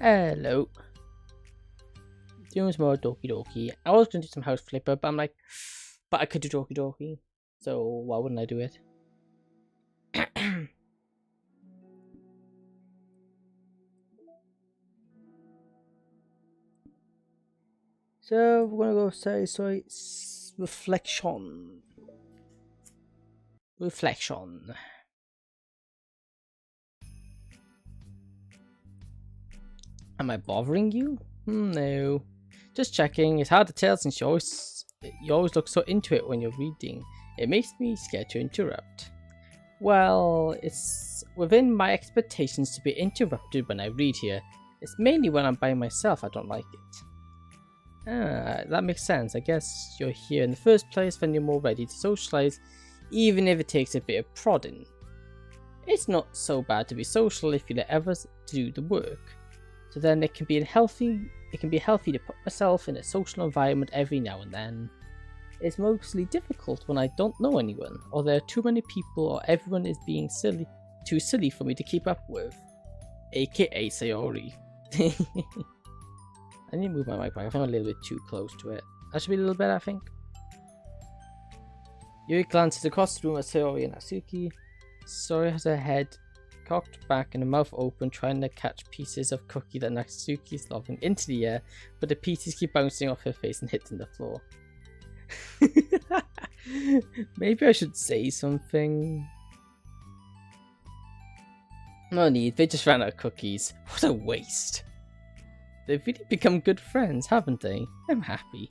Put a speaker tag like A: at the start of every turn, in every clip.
A: Hello. Doing some more Doki Doki. I was going to do some House Flipper, but I'm like, but I could do Doki Doki. So why wouldn't I do it? So we're gonna go say reflection. Reflection. Am I bothering you? No. Just checking. It's hard to tell since you always look so into it when you're reading. It makes me scared to interrupt. Well, it's within my expectations to be interrupted when I read here. It's mainly when I'm by myself I don't like it. That makes sense. I guess you're here in the first place when you're more ready to socialize, even if it takes a bit of prodding. It's not so bad to be social if you let others do the work. So then it can be healthy to put myself in a social environment every now and then. It's mostly difficult when I don't know anyone, or there are too many people, or everyone is being too silly for me to keep up with. AKA Sayori. I need to move my mic back. I think I'm a little bit too close to it. That should be a little better, I think. Yuri glances across the room at Sayori and Natsuki. Sayori has her head cocked back and her mouth open, trying to catch pieces of cookie that Natsuki is lobbing into the air, but the pieces keep bouncing off her face and hitting the floor. Maybe I should say something. No need, they just ran out of cookies. What a waste. They've really become good friends, haven't they? I'm happy.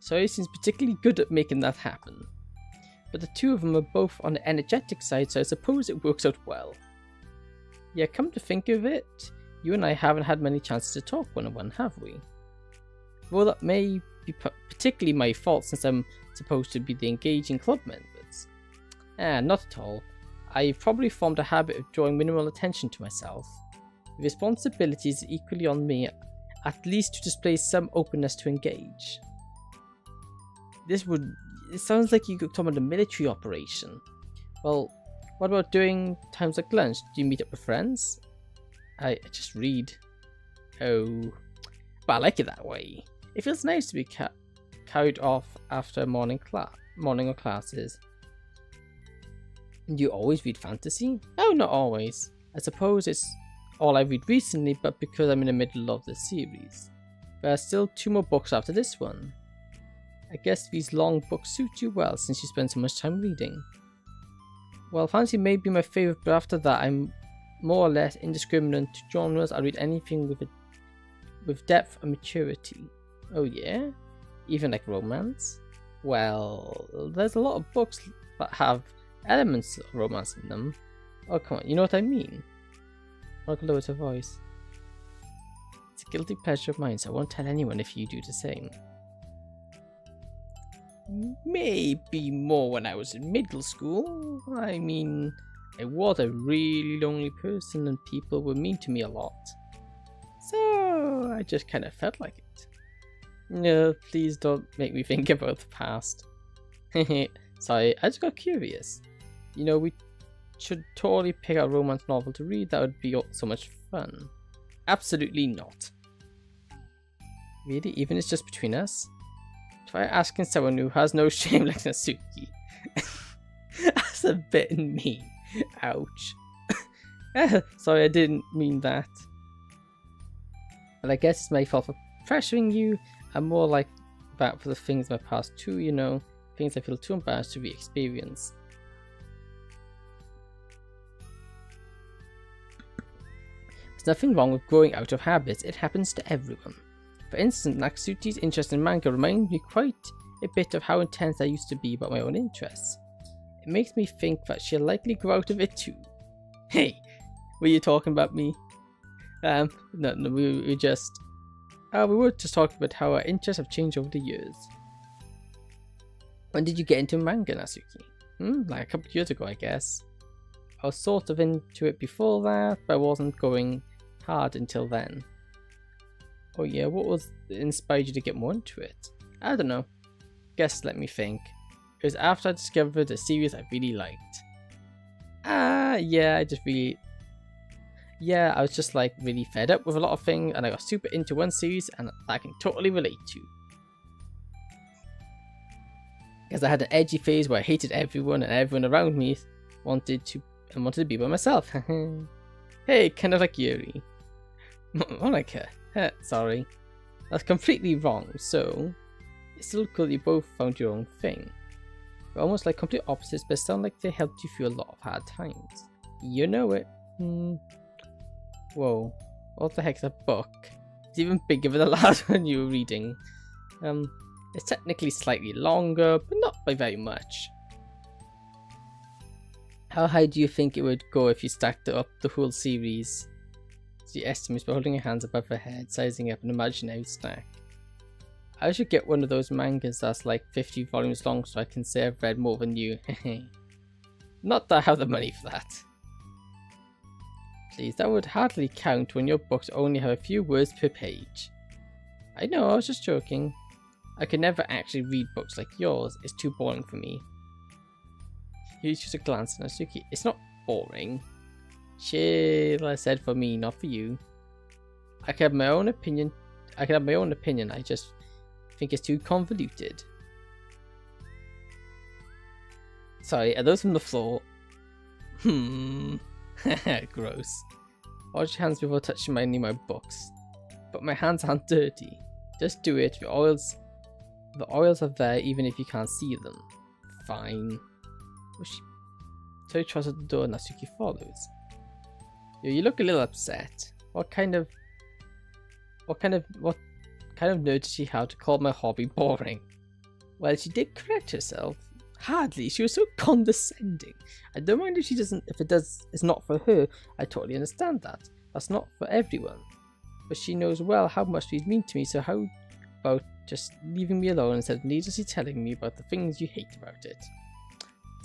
A: Sayori seems particularly good at making that happen. But the two of them are both on the energetic side, so I suppose it works out well. Yeah, come to think of it, you and I haven't had many chances to talk one-on-one, have we? Well, that may be particularly my fault since I'm supposed to be the engaging club members. Not at all. I've probably formed a habit of drawing minimal attention to myself. The responsibility is equally on me, at least to display some openness to engage. It sounds like you could come on a military operation. Well, what about doing times like lunch? Do you meet up with friends? I just read. Oh, but I like it that way. It feels nice to be carried off after morning or classes. Do you always read fantasy? Oh, not always. I suppose it's all I read recently, but because I'm in the middle of the series. There are still 2 more books after this one. I guess these long books suit you well since you spend so much time reading. Well, fantasy may be my favourite, but after that I'm more or less indiscriminate to genres. I read anything with depth and maturity. Oh yeah? Even like romance? Well, there's a lot of books that have elements of romance in them. Oh come on, you know what I mean? I can lower her voice. It's a guilty pleasure of mine, so I won't tell anyone if you do the same. Maybe more when I was in middle school. I mean, I was a really lonely person and people were mean to me a lot. So I just kind of felt like it. No, please don't make me think about the past. Sorry, I just got curious. You know, we should totally pick a romance novel to read. That would be so much fun. Absolutely not. Really? Even if it's just between us? Try asking someone who has no shame like Natsuki. That's a bit mean. Ouch. Sorry, I didn't mean that. But I guess it's my fault for pressuring you. I'm more like that for the things in my past too, you know. Things I feel too embarrassed to re-experience. There's nothing wrong with growing out of habits. It happens to everyone. For instance, Natsuki's interest in manga reminds me quite a bit of how intense I used to be about my own interests. It makes me think that she'll likely grow out of it too. Hey, were you talking about me? No, we were just talking about how our interests have changed over the years. When did you get into manga, Natsuki? Like a couple of years ago, I guess. I was sort of into it before that, but I wasn't going hard until then. Oh yeah, what inspired you to get more into it? I don't know. Guess let me think. It was after I discovered a series I really liked. Yeah, Yeah, I was just like really fed up with a lot of things and I got super into one series and I can totally relate to. Because I had an edgy phase where I hated everyone and everyone around me wanted to be by myself. Hey, kind of like Yuri. Monica. Sorry. That's completely wrong, so it's still cool that you both found your own thing. You're almost like complete opposites, but sound like they helped you through a lot of hard times. You know it. Whoa. What the heck's that book? It's even bigger than the last one you were reading. It's technically slightly longer, but not by very much. How high do you think it would go if you stacked up the whole series? So you estimate by holding your hands above your head, sizing up an imaginary stack. I should get one of those mangas that's like 50 volumes long so I can say I've read more than you. Not that I have the money for that. Please, that would hardly count when your books only have a few words per page. I know, I was just joking. I could never actually read books like yours, it's too boring for me. You just a glance at Natsuki. It's not boring. Chill, I said, for me, not for you. I can have my own opinion. I just think it's too convoluted. Sorry, are those from the floor? Gross. Wash your hands before touching any of my books. But my hands aren't dirty. Just do it. The oils are there even if you can't see them. Fine. So he tries at the door and Natsuki follows. You look a little upset. What kind of nerve did she have to call my hobby boring? Well, she did correct herself. Hardly. She was so condescending. I don't mind if it's not for her. I totally understand that. That's not for everyone. But she knows well how much these mean to me, so how about just leaving me alone instead of needlessly telling me about the things you hate about it?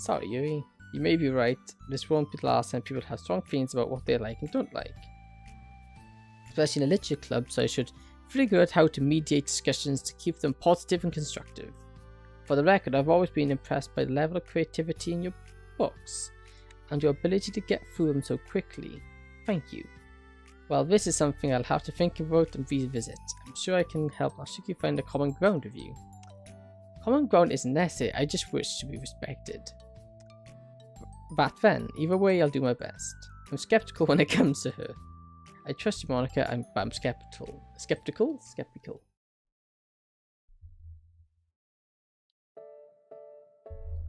A: Sorry, Yuri. You may be right. This won't be the last time people have strong feelings about what they like and don't like. Especially in a literature club, so I should figure out how to mediate discussions to keep them positive and constructive. For the record, I've always been impressed by the level of creativity in your books, and your ability to get through them so quickly. Thank you. Well, this is something I'll have to think about and revisit. I'm sure I can help Natsuki find a common ground with you. Common ground isn't necessary, I just wish to be respected. But then, either way, I'll do my best. I'm skeptical when it comes to her. I trust you, Monica, but I'm skeptical. Skeptical?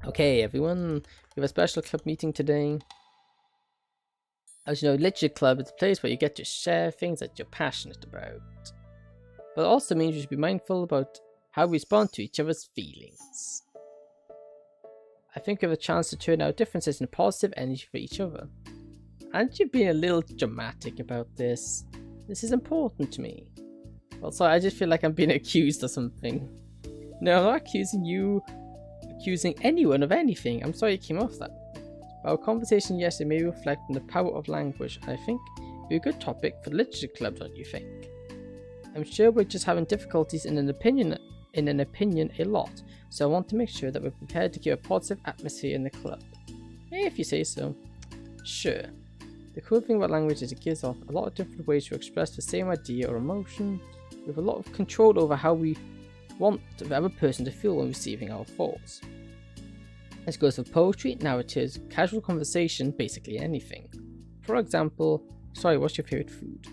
A: Okay, everyone, we have a special club meeting today. As you know, Literature Club is a place where you get to share things that you're passionate about. But it also means you should be mindful about how we respond to each other's feelings. I think we have a chance to turn our differences into positive energy for each other. Aren't you being a little dramatic about this? This is important to me. Well, sorry, I just feel like I'm being accused of something. No, I'm not accusing you, accusing anyone of anything. I'm sorry it came off that way. Our conversation yesterday may reflect on the power of language, and I think it'd be a good topic for the literature club, don't you think? I'm sure we're just having difficulties in an opinion a lot, so I want to make sure that we're prepared to give a positive atmosphere in the club. If you say so. Sure. The cool thing about language is it gives off a lot of different ways to express the same idea or emotion. We have a lot of control over how we want the other person to feel when receiving our thoughts. This goes for poetry, narratives, casual conversation, basically anything. For example, sorry, what's your favorite food?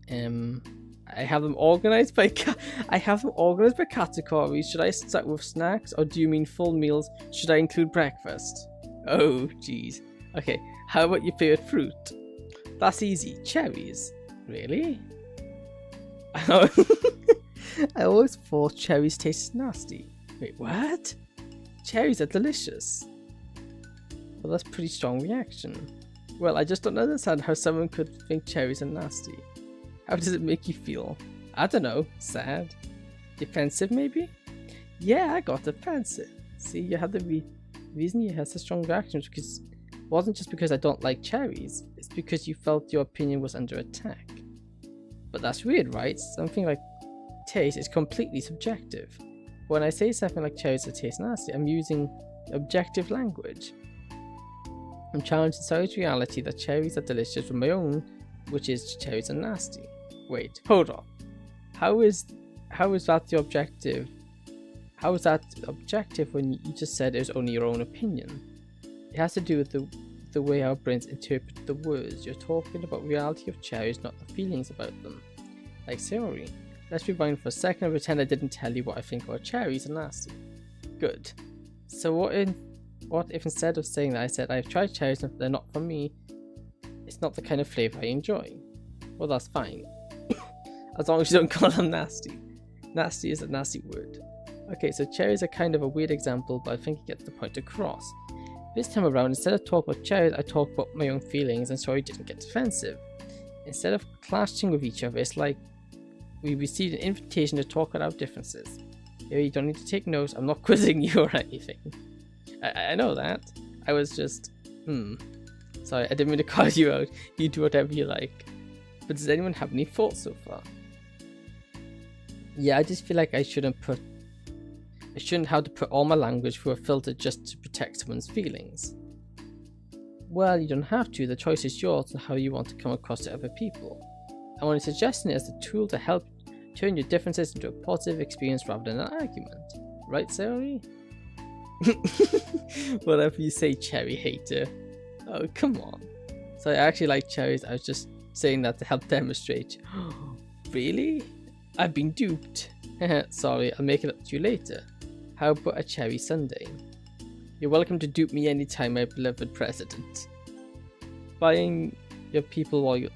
A: I have them organized by categories. Should I start with snacks, or do you mean full meals? Should I include breakfast? Oh, jeez. Okay, how about your favorite fruit? That's easy. Cherries. Really? I always thought cherries tasted nasty. Wait, what? Cherries are delicious. Well, that's a pretty strong reaction. Well, I just don't understand how someone could think cherries are nasty. How does it make you feel? I don't know. Sad? Defensive, maybe? Yeah, I got defensive. See, you had the reason you had such strong reactions because it wasn't just because I don't like cherries. It's because you felt your opinion was under attack. But that's weird, right? Something like taste is completely subjective. When I say something like cherries that taste nasty, I'm using objective language. I'm challenging Sao's reality that cherries are delicious from my own, which is cherries are nasty. Wait, hold on. How is that the objective? How is that objective when you just said it was only your own opinion? It has to do with the way our brains interpret the words. You're talking about reality of cherries, not the feelings about them. Like Sayori. Let's rewind for a second and pretend I didn't tell you what I think about cherries are nasty. Good. So what if instead of saying that I said I've tried cherries and they're not for me, it's not the kind of flavour I enjoy? Well, that's fine. As long as you don't call them nasty. Nasty is a nasty word. Okay, so cherries are kind of a weird example, but I think it gets the point across. This time around, instead of talking about cherries, I talk about my own feelings, and so I didn't get defensive. Instead of clashing with each other, it's like we received an invitation to talk about our differences. Here, you don't need to take notes, I'm not quizzing you or anything. I know that. I was just, Sorry, I didn't mean to call you out. You do whatever you like. But does anyone have any thoughts so far? Yeah, I just feel like I shouldn't have to put all my language through a filter just to protect someone's feelings. Well, you don't have to. The choice is yours on how you want to come across to other people. I'm only suggesting it as a tool to help turn your differences into a positive experience rather than an argument. Right, Sayori? Whatever you say, cherry hater. Oh, come on. So I actually like cherries. I was just saying that to help demonstrate. Really? I've been duped. Sorry, I'll make it up to you later. How about a cherry sundae? You're welcome to dupe me anytime, my beloved president. Buying your people's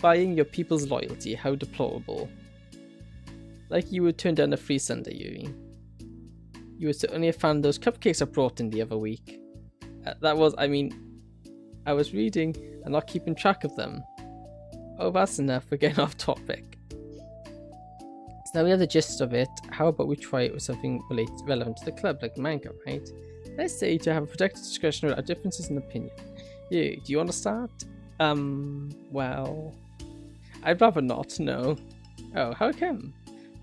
A: loyalty, how deplorable. Like you would turn down a free sundae, Yuri. You were certainly a fan of those cupcakes I brought in the other week. I was reading and not keeping track of them. Oh, that's enough, we're getting off topic. So now we have the gist of it. How about we try it with something relevant to the club, like manga, right? Let's say to have a productive discussion about our differences in opinion. Yeah, do you want to start? Well, I'd rather not, no. Oh, how come?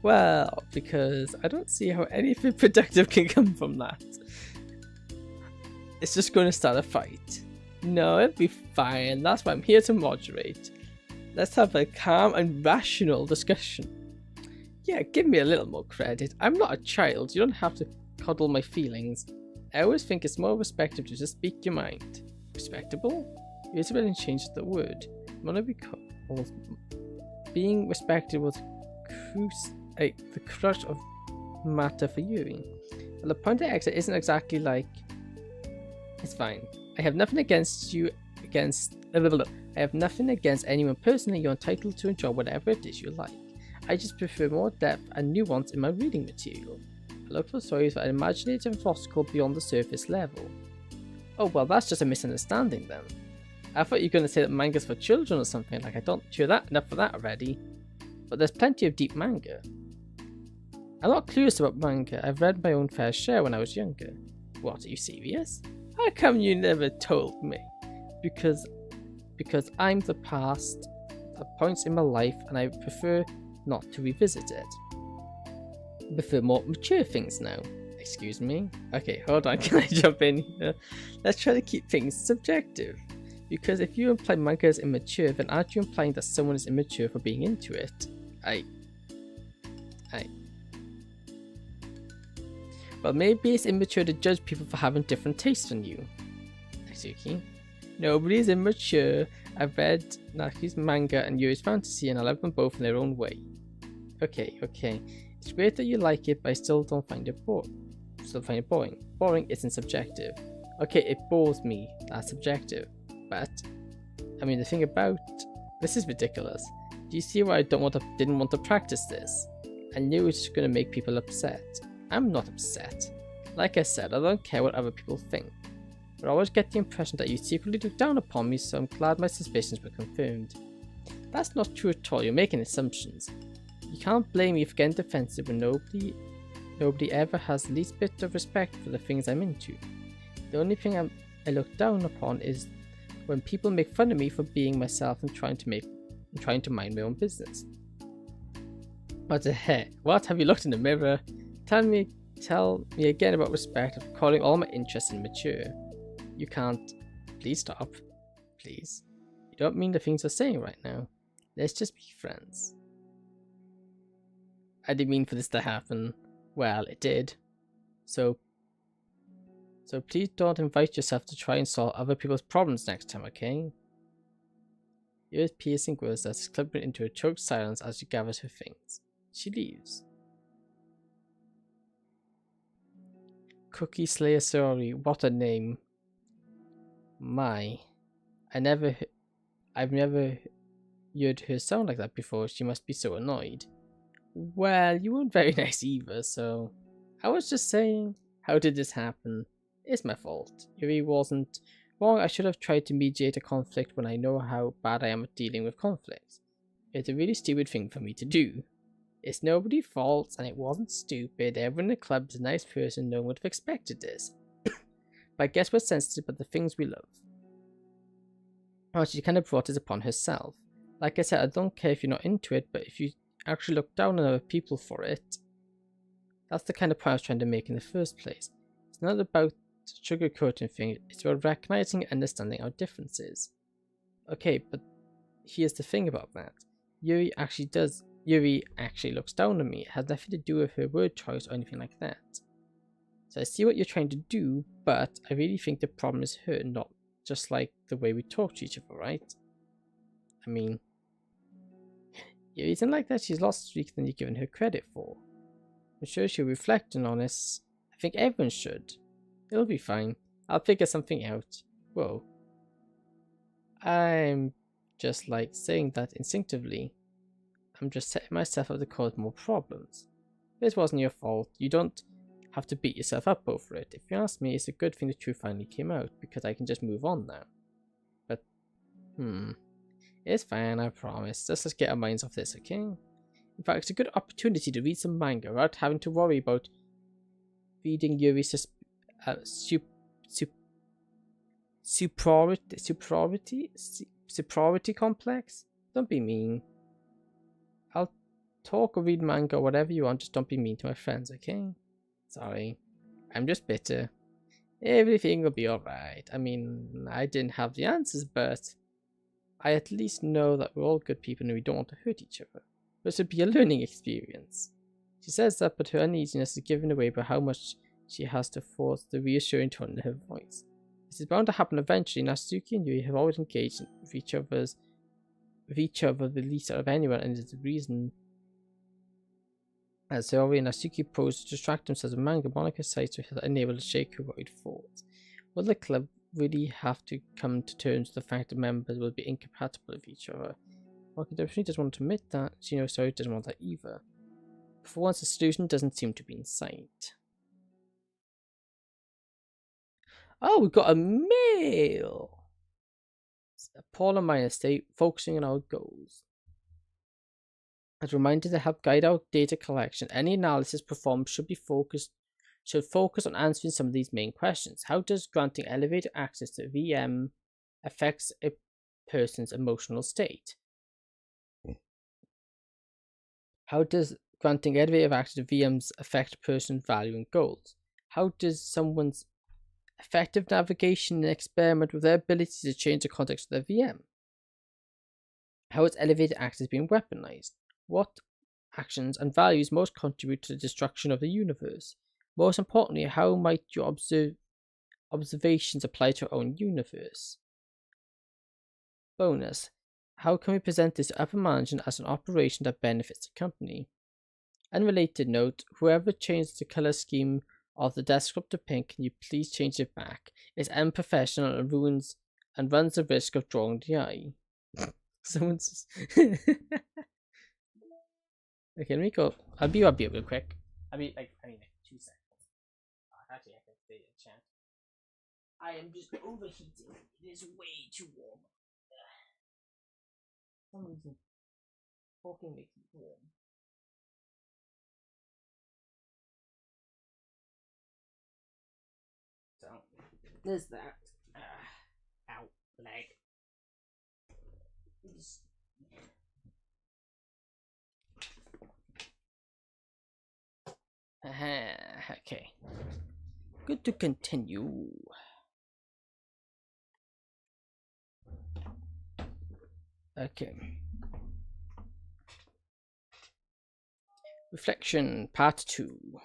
A: Well, because I don't see how anything productive can come from that. It's just going to start a fight. No, it'll be fine. That's why I'm here to moderate. Let's have a calm and rational discussion. Yeah, give me a little more credit. I'm not a child. You don't have to coddle my feelings. I always think it's more respectable to just speak your mind. Respectable? Isabel changes the word. Being respectable the crush of matter for you. Well, the point I exit isn't exactly like. It's fine. I have nothing against I have nothing against anyone personally. You're entitled to enjoy whatever it is you like. I just prefer more depth and nuance in my reading material. I look for stories that are imaginative and philosophical beyond the surface level. Oh well, that's just a misunderstanding then. I thought you were going to say that manga's for children or something. Like I don't hear that enough for that already. But there's plenty of deep manga. I'm not clueless about manga. I've read my own fair share when I was younger. What, are you serious? How come you never told me? Because I'm the past at points in my life and I prefer not to revisit it. I prefer more mature things now. Excuse me? Okay, hold on, can I jump in here? Let's try to keep things subjective. Because if you imply manga is immature, then aren't you implying that someone is immature for being into it? Well, maybe it's immature to judge people for having different tastes than you. Natsuki. Nobody is immature. I've read Naki's manga and Yuri's fantasy and I love them both in their own way. Okay. It's great that you like it, but I still don't find it boring. Boring isn't subjective. Okay, it bores me. That's subjective. But, I mean, the thing about... This is ridiculous. Do you see why I didn't want to practice this? I knew it was just going to make people upset. I'm not upset. Like I said, I don't care what other people think. But I always get the impression that you secretly look down upon me, so I'm glad my suspicions were confirmed. That's not true at all, you're making assumptions. You can't blame me for getting defensive when nobody ever has the least bit of respect for the things I'm into. The only thing I look down upon is when people make fun of me for being myself and trying to mind my own business. But what? Have you looked in the mirror? Tell me again about respect of calling all my interests immature. You can't please stop. Please. You don't mean the things you're saying right now. Let's just be friends. I didn't mean for this to happen. Well, it did. So please don't invite yourself to try and solve other people's problems next time, okay? Yuri's piercing words as clipping into a choked silence as she gathers her things. She leaves. Cookie Slayer Sorry, what a name. My. I've never heard her sound like that before. She must be so annoyed. Well, you weren't very nice either, so... I was just saying, how did this happen? It's my fault. Yuri wasn't wrong. I should have tried to mediate a conflict when I know how bad I am at dealing with conflicts. It's a really stupid thing for me to do. It's nobody's fault, and it wasn't stupid. Everyone in the club is a nice person. No one would have expected this. But I guess we're sensitive about the things we love. Oh, she kind of brought it upon herself. Like I said, I don't care if you're not into it, but if you actually look down on other people for it, that's the kind of point I was trying to make in the first place. It's not about sugarcoating things, it's about recognizing and understanding our differences. Okay, but here's the thing about that. Yuri actually looks down on me. It has nothing to do with her word choice or anything like that. So I see what you're trying to do, but I really think the problem is her, not just like the way we talk to each other, right? I mean, Yuri isn't like that. She's lost streaks than you're giving her credit for. I'm sure she'll reflect on this. I think everyone should. It'll be fine. I'll figure something out. Whoa. I'm just like saying that instinctively. I'm just setting myself up to cause more problems. This wasn't your fault. You don't have to beat yourself up over it. If you ask me, it's a good thing the truth finally came out, because I can just move on now. But, it's fine, I promise. Let's just get our minds off this, okay? In fact, it's a good opportunity to read some manga without having to worry about feeding Yuri's superiority complex. Don't be mean. I'll talk or read manga or whatever you want, just don't be mean to my friends, okay? Sorry. I'm just bitter. Everything will be alright. I mean, I didn't have the answers, but I at least know that we're all good people and we don't want to hurt each other. This would be a learning experience. She says that, but her uneasiness is given away by how much she has to force the reassuring tone in her voice. This is bound to happen eventually. Natsuki and Yuri have always engaged with each other the least out of anyone, and is the reason. As Saori and Natsuki pose to distract themselves with manga, Monica cites her unable to shake her worried thoughts. Will the club really have to come to terms with the fact that members will be incompatible with each other? Monica definitely doesn't want to admit that. She knows Saori doesn't want that either. But for once, the solution doesn't seem to be in sight. Oh, we've got a mail! Paul and Minor stay focusing on our goals. As a reminder to help guide our data collection, any analysis performed should focus on answering some of these main questions. How does granting elevated access to VM affects a person's emotional state? How does granting elevated access to VMs affect a person's value and goals? How does someone's effective navigation and experiment with their ability to change the context of their VM? How is elevated access being weaponized? What actions and values most contribute to the destruction of the universe? Most importantly, how might your observations apply to our own universe? Bonus. How can we present this to upper management as an operation that benefits the company? Unrelated note, whoever changed the color scheme of the desktop to pink, can you please change it back? It's unprofessional and runs the risk of drawing the eye. Someone's okay, let me go. I'll be up here real quick. I mean like 2 seconds. Actually, I can stay in chat. I am just overheating. It is way too warm. For some reason, talking makes it warm. So, there's that. Ow, leg. Okay. Good to continue. Okay. Reflection, part 2.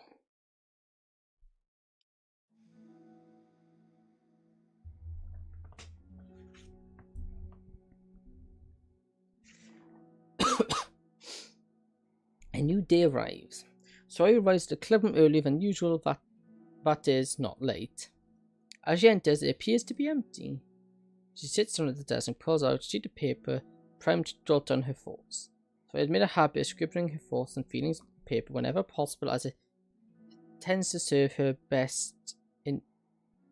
A: A new day arrives. Sawyer arrives at the clubroom earlier than usual, that is, not late. As she enters, it appears to be empty. She sits down at the desk and pulls out a sheet of paper primed to jot down her thoughts. So I made a habit of scribbling her thoughts and feelings on paper whenever possible, as it tends to serve her best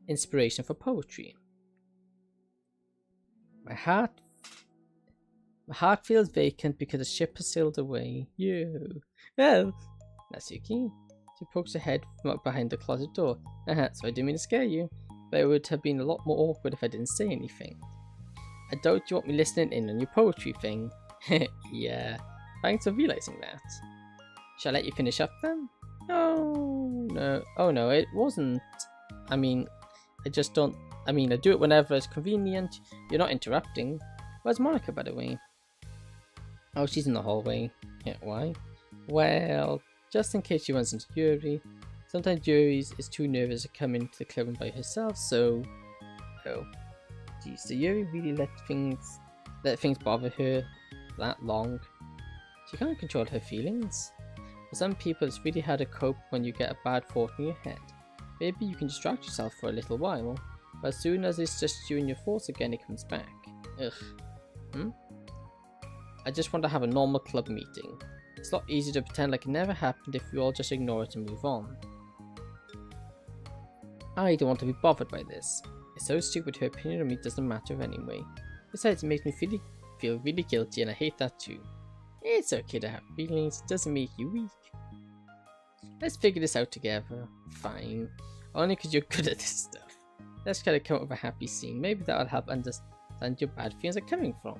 A: inspiration for poetry. My heart feels vacant because the ship has sailed away. You. Well, Natsuki. She pokes her head from up behind the closet door. So I didn't mean to scare you, but it would have been a lot more awkward if I didn't say anything. I doubt you want me listening in on your poetry thing. Yeah, thanks for realizing that. Shall I let you finish up then? Oh no, it wasn't. I mean, I do it whenever it's convenient. You're not interrupting. Where's Monica, by the way? Oh, she's in the hallway. Yeah, why? Well, just in case she runs into Yuri. Sometimes Yuri is too nervous to come into the club by herself, so... Oh. Geez, so Yuri really let things bother her that long? She can't control her feelings. For some people, it's really hard to cope when you get a bad thought in your head. Maybe you can distract yourself for a little while, but as soon as it's just you and your thoughts again, it comes back. Ugh. I just want to have a normal club meeting. It's a lot easier to pretend like it never happened if we all just ignore it and move on. I don't want to be bothered by this. It's so stupid, her opinion on me doesn't matter anyway. Besides, it makes me feel really guilty, and I hate that too. It's okay to have feelings, it doesn't make you weak. Let's figure this out together. Fine. Only because you're good at this stuff. Let's try to come up with a happy scene. Maybe that'll help understand your bad feelings are coming from.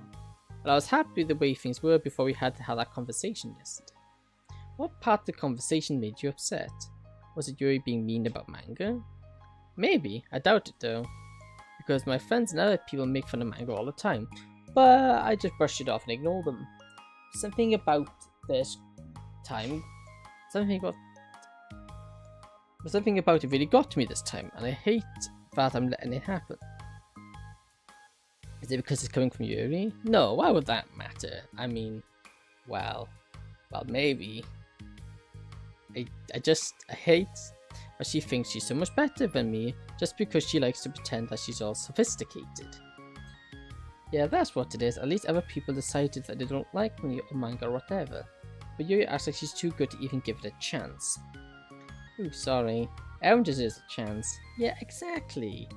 A: But I was happy with the way things were before we had to have that conversation yesterday. What part of the conversation made you upset? Was it Yuri being mean about manga? Maybe. I doubt it though. Because my friends and other people make fun of manga all the time. But I just brushed it off and ignored them. Something about this time. Something about it really got to me this time, and I hate that I'm letting it happen. Is it because it's coming from Yuri? No, why would that matter? I mean, well, maybe. I hate that she thinks she's so much better than me just because she likes to pretend that she's all sophisticated. Yeah, that's what it is. At least other people decided that they don't like me or manga or whatever. But Yuri acts like she's too good to even give it a chance. Ooh, sorry. Everyone deserves a chance. Yeah, exactly.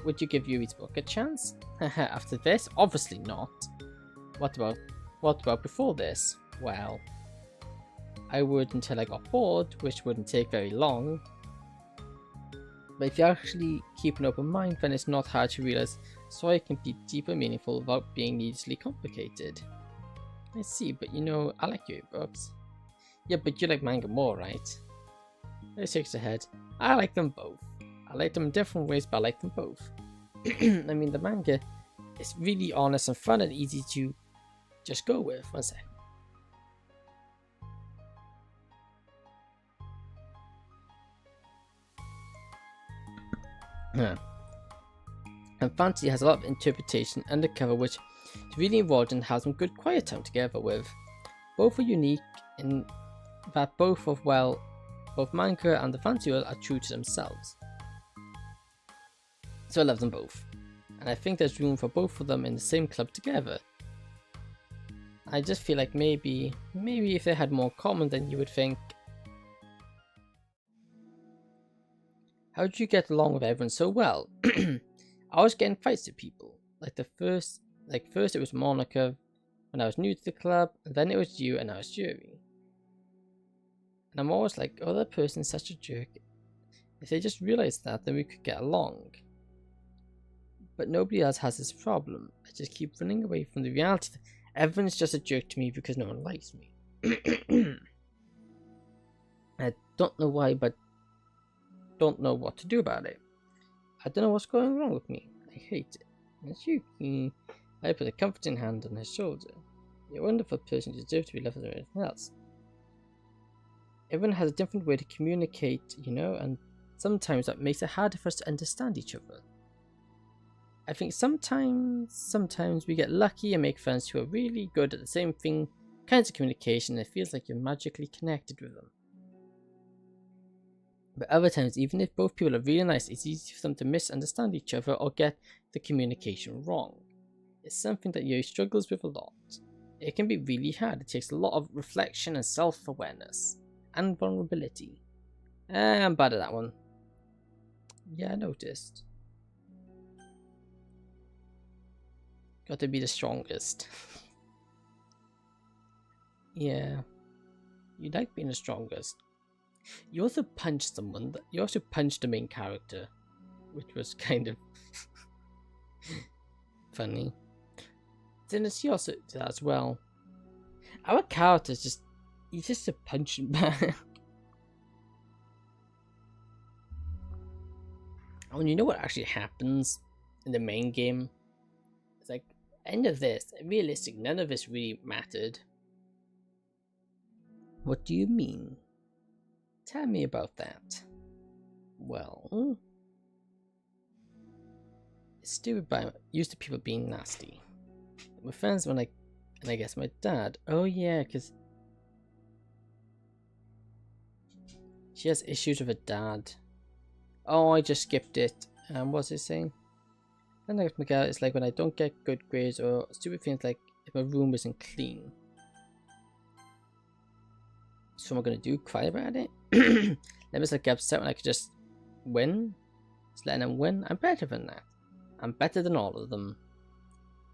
A: Would you give Yuri's book a chance? Haha, after this? Obviously not. What about before this? Well, I would until I got bored, which wouldn't take very long. But if you actually keep an open mind, then it's not hard to realize story can be deep and meaningful without being needlessly complicated. I see, but you know, I like Yuri books. Yeah, but you like manga more, right? He shakes her head. I like them both. I like them in different ways, but I like them both. I mean, the manga is really honest and fun and easy to just go with. One sec. And fantasy has a lot of interpretation undercover, which is really involved and has some good quiet time together with. Both are unique in that both manga and the fantasy world are true to themselves. So I love them both. And I think there's room for both of them in the same club together. I just feel like maybe if they had more common than you would think. How did you get along with everyone so well? I was getting fights with people. First it was Monica when I was new to the club, and then it was you, and now it's Yuri. And I'm always like, oh, that person's such a jerk. If they just realized that, then we could get along. But nobody else has this problem. I just keep running away from the reality that everyone's just a jerk to me because no one likes me. I don't know why, but don't know what to do about it. I don't know what's going wrong with me. I hate it. Natsuki, I put a comforting hand on his shoulder. You're a wonderful person, you deserve to be loved as everyone else. Everyone has a different way to communicate, you know, and sometimes that makes it harder for us to understand each other. I think sometimes we get lucky and make friends who are really good at the same thing, kinds of communication, and it feels like you're magically connected with them. But other times, even if both people are really nice, it's easy for them to misunderstand each other or get the communication wrong. It's something that Yuri struggles with a lot. It can be really hard. It takes a lot of reflection and self-awareness. And vulnerability. I'm bad at that one. Yeah, I noticed. Got to be the strongest. Yeah. You like being the strongest. You also punched someone. You also punched the main character. Which was kind of funny. Then she also did that as well. Our character's just... He's just a punching bag. And you know what actually happens in the main game? It's like, end of this. Realistic, none of this really mattered. What do you mean? Tell me about that. Well... It's stupid by used to people being nasty. My friends and I guess my dad. Oh yeah, because... She has issues with her dad. Oh, I just skipped it. What's it saying? Then I guess my girl is like when I don't get good grades or stupid things like if my room isn't clean. So what am I gonna do? Cry about it? Let me just get upset when I could just win. Just letting them win. I'm better than that. I'm better than all of them.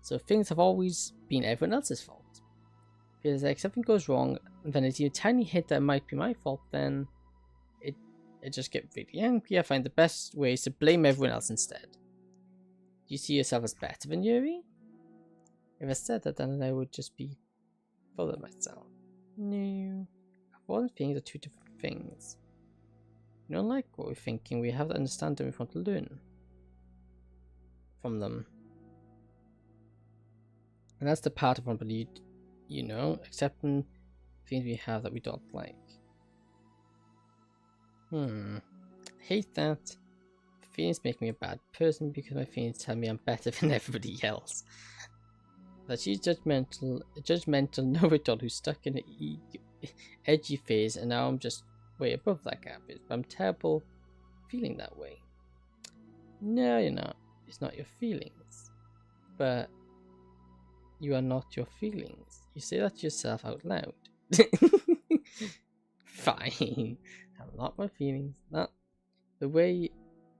A: So things have always been everyone else's fault. Because like something goes wrong and then it's a tiny hint that it might be my fault, then I just get really angry. I find the best ways to blame everyone else instead. Do you see yourself as better than Yuri? If I said that, then I would just be full of myself. No. All and feelings are two different things. We don't like what we're thinking. We have to understand them. We want to learn from them. And that's the part of one belief, you know, accepting things we have that we don't like. Hate that. Feelings make me a bad person because my feelings tell me I'm better than everybody else. That she's judgmental know-it-all who's stuck in an edgy phase, and now I'm just way above that gap. But I'm terrible feeling that way. No, you're not. It's not your feelings. But you are not your feelings. You say that to yourself out loud. Fine. I'm not my feelings. Not the way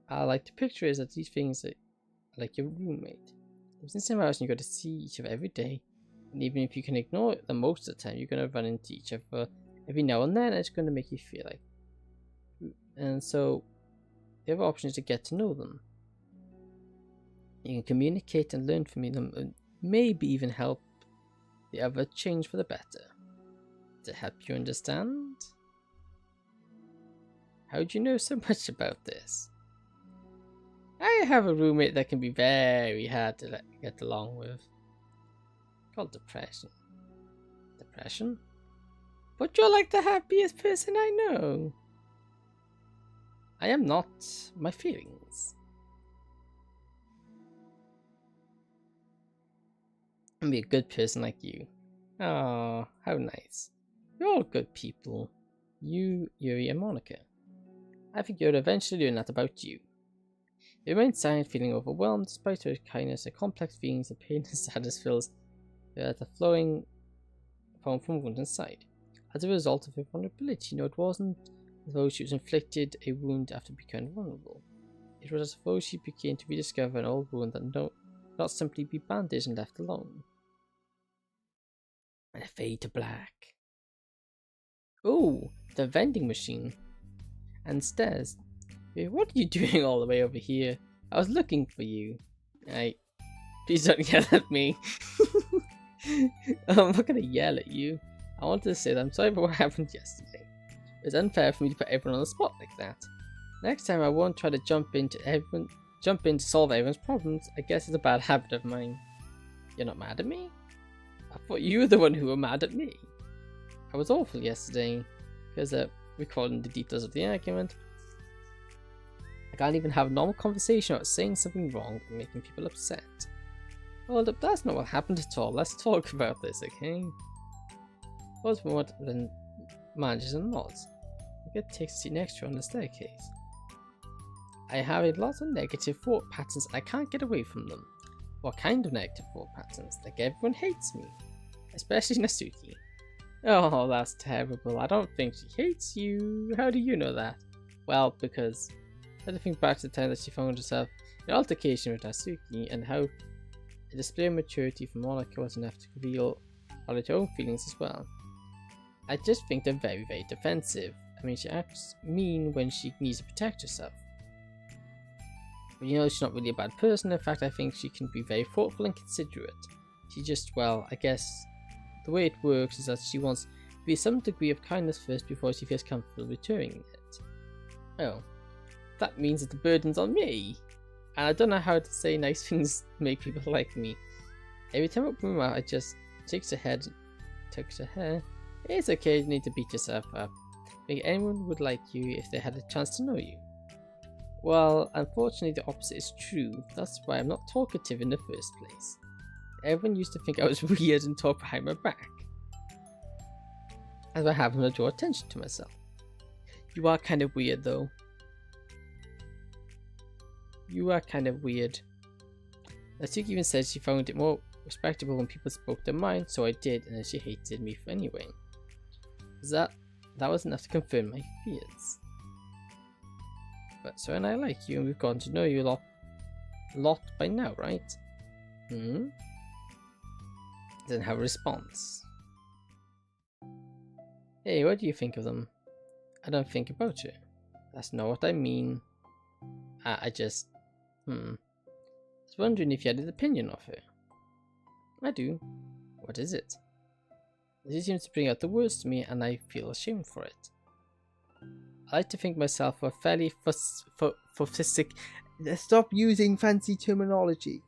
A: I like to picture is that these things are like your roommate. Lives in the same house and you got to see each other every day. And even if you can ignore them most of the time, you're gonna run into each other every now and then, and it's gonna make you feel like. And so the other option is to get to know them. You can communicate and learn from them, and maybe even help the other change for the better. To help you understand? How do you know so much about this? I have a roommate that can be very hard to get along with. Called depression. Depression? But you're like the happiest person I know. I am not my feelings. I'm be a good person like you. Oh, how nice. You're all good people. You, Yuri, and Monica. I think you'll eventually learn that about you. You remain silent, feeling overwhelmed, despite her kindness. Her complex feelings of pain and sadness fills the flowing from wound inside. As a result of her vulnerability, it wasn't as though she was inflicted a wound after becoming vulnerable. It was as though she began to rediscover an old wound that not simply be bandaged and left alone. And a fade to black. Oh, the vending machine. And stairs. What are you doing all the way over here? I was looking for you. Please don't yell at me. I'm not gonna yell at you. I wanted to say that I'm sorry for what happened yesterday. It's unfair for me to put everyone on the spot like that. Next time I won't try to jump in to solve everyone's problems. I guess it's a bad habit of mine. You're not mad at me? I thought you were the one who were mad at me. I was awful yesterday because recalling the details of the argument. I can't even have a normal conversation without saying something wrong and making people upset. Hold up, that's not what happened at all. Let's talk about this, okay? What's more than managers and nods? I get to take a seat next to you on the staircase. I have a lot of negative thought patterns and I can't get away from them. What kind of negative thought patterns? Like everyone hates me. Especially Natsuki. Oh, that's terrible. I don't think she hates you. How do you know that? Well, because I had to think back to the time that she found herself in an altercation with Natsuki and how a display of maturity from Monika was enough to reveal all her own feelings as well. I just think they're very, very defensive. I mean, she acts mean when she needs to protect herself. But you know, she's not really a bad person. In fact, I think she can be very thoughtful and considerate. She just, well, I guess the way it works is that she wants to be some degree of kindness first before she feels comfortable returning it. Oh, that means that the burden's on me. And I don't know how to say nice things to make people like me. Every time I open my mouth, I just takes her head, tucks her hair. It's okay, you need to beat yourself up. Maybe anyone would like you if they had a chance to know you. Well, unfortunately the opposite is true. That's why I'm not talkative in the first place. Everyone used to think I was weird and talk behind my back. As I happen to draw attention to myself. You are kind of weird though. You are kind of weird. Natsuki even said she found it more respectable when people spoke their mind, so I did, and then she hated me for anyway. That was enough to confirm my fears. But so and I like you, and we've gotten to know you a lot by now, right? Didn't have a response. Hey, what do you think of them? I don't think about you. That's not what I mean. I just... I was wondering if you had an opinion of her. I do. What is it? She seems to bring out the worst to me and I feel ashamed for it. I like to think myself a fairly stop using fancy terminology.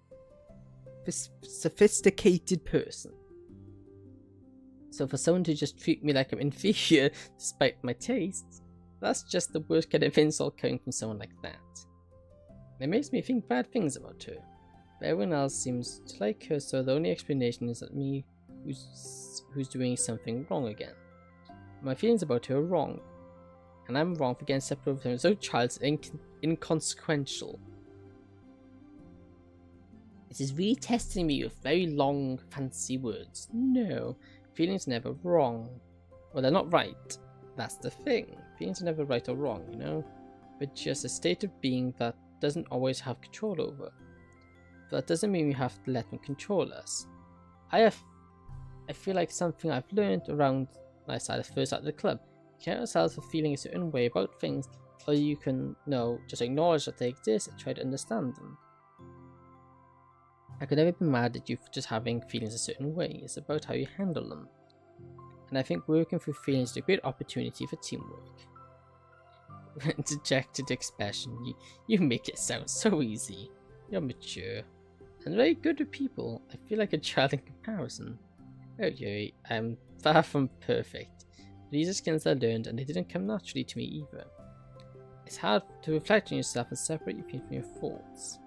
A: Sophisticated person. So for someone to just treat me like I'm inferior despite my tastes, that's just the worst kind of insult coming from someone like that. It makes me think bad things about her. But everyone else seems to like her, so the only explanation is that me who's doing something wrong again. My feelings about her are wrong. And I'm wrong for getting separate from her. So child's inconsequential. This is really testing me with very long, fancy words. No, feelings are never wrong. Well, they're not right. That's the thing. Feelings are never right or wrong, you know? But just a state of being that doesn't always have control over. But that doesn't mean we have to let them control us. I feel like something I've learned around when I started first at the club. You can't yourself for feeling a certain way about things, or you can just acknowledge that they exist and try to understand them. I could never be mad at you for just having feelings a certain way. It's about how you handle them. And I think working through feelings is a great opportunity for teamwork. Dejected expression. You make it sound so easy. You're mature. And very good with people. I feel like a child in comparison. Okay, I'm far from perfect. These are skills I learned and they didn't come naturally to me either. It's hard to reflect on yourself and separate your feelings from your thoughts.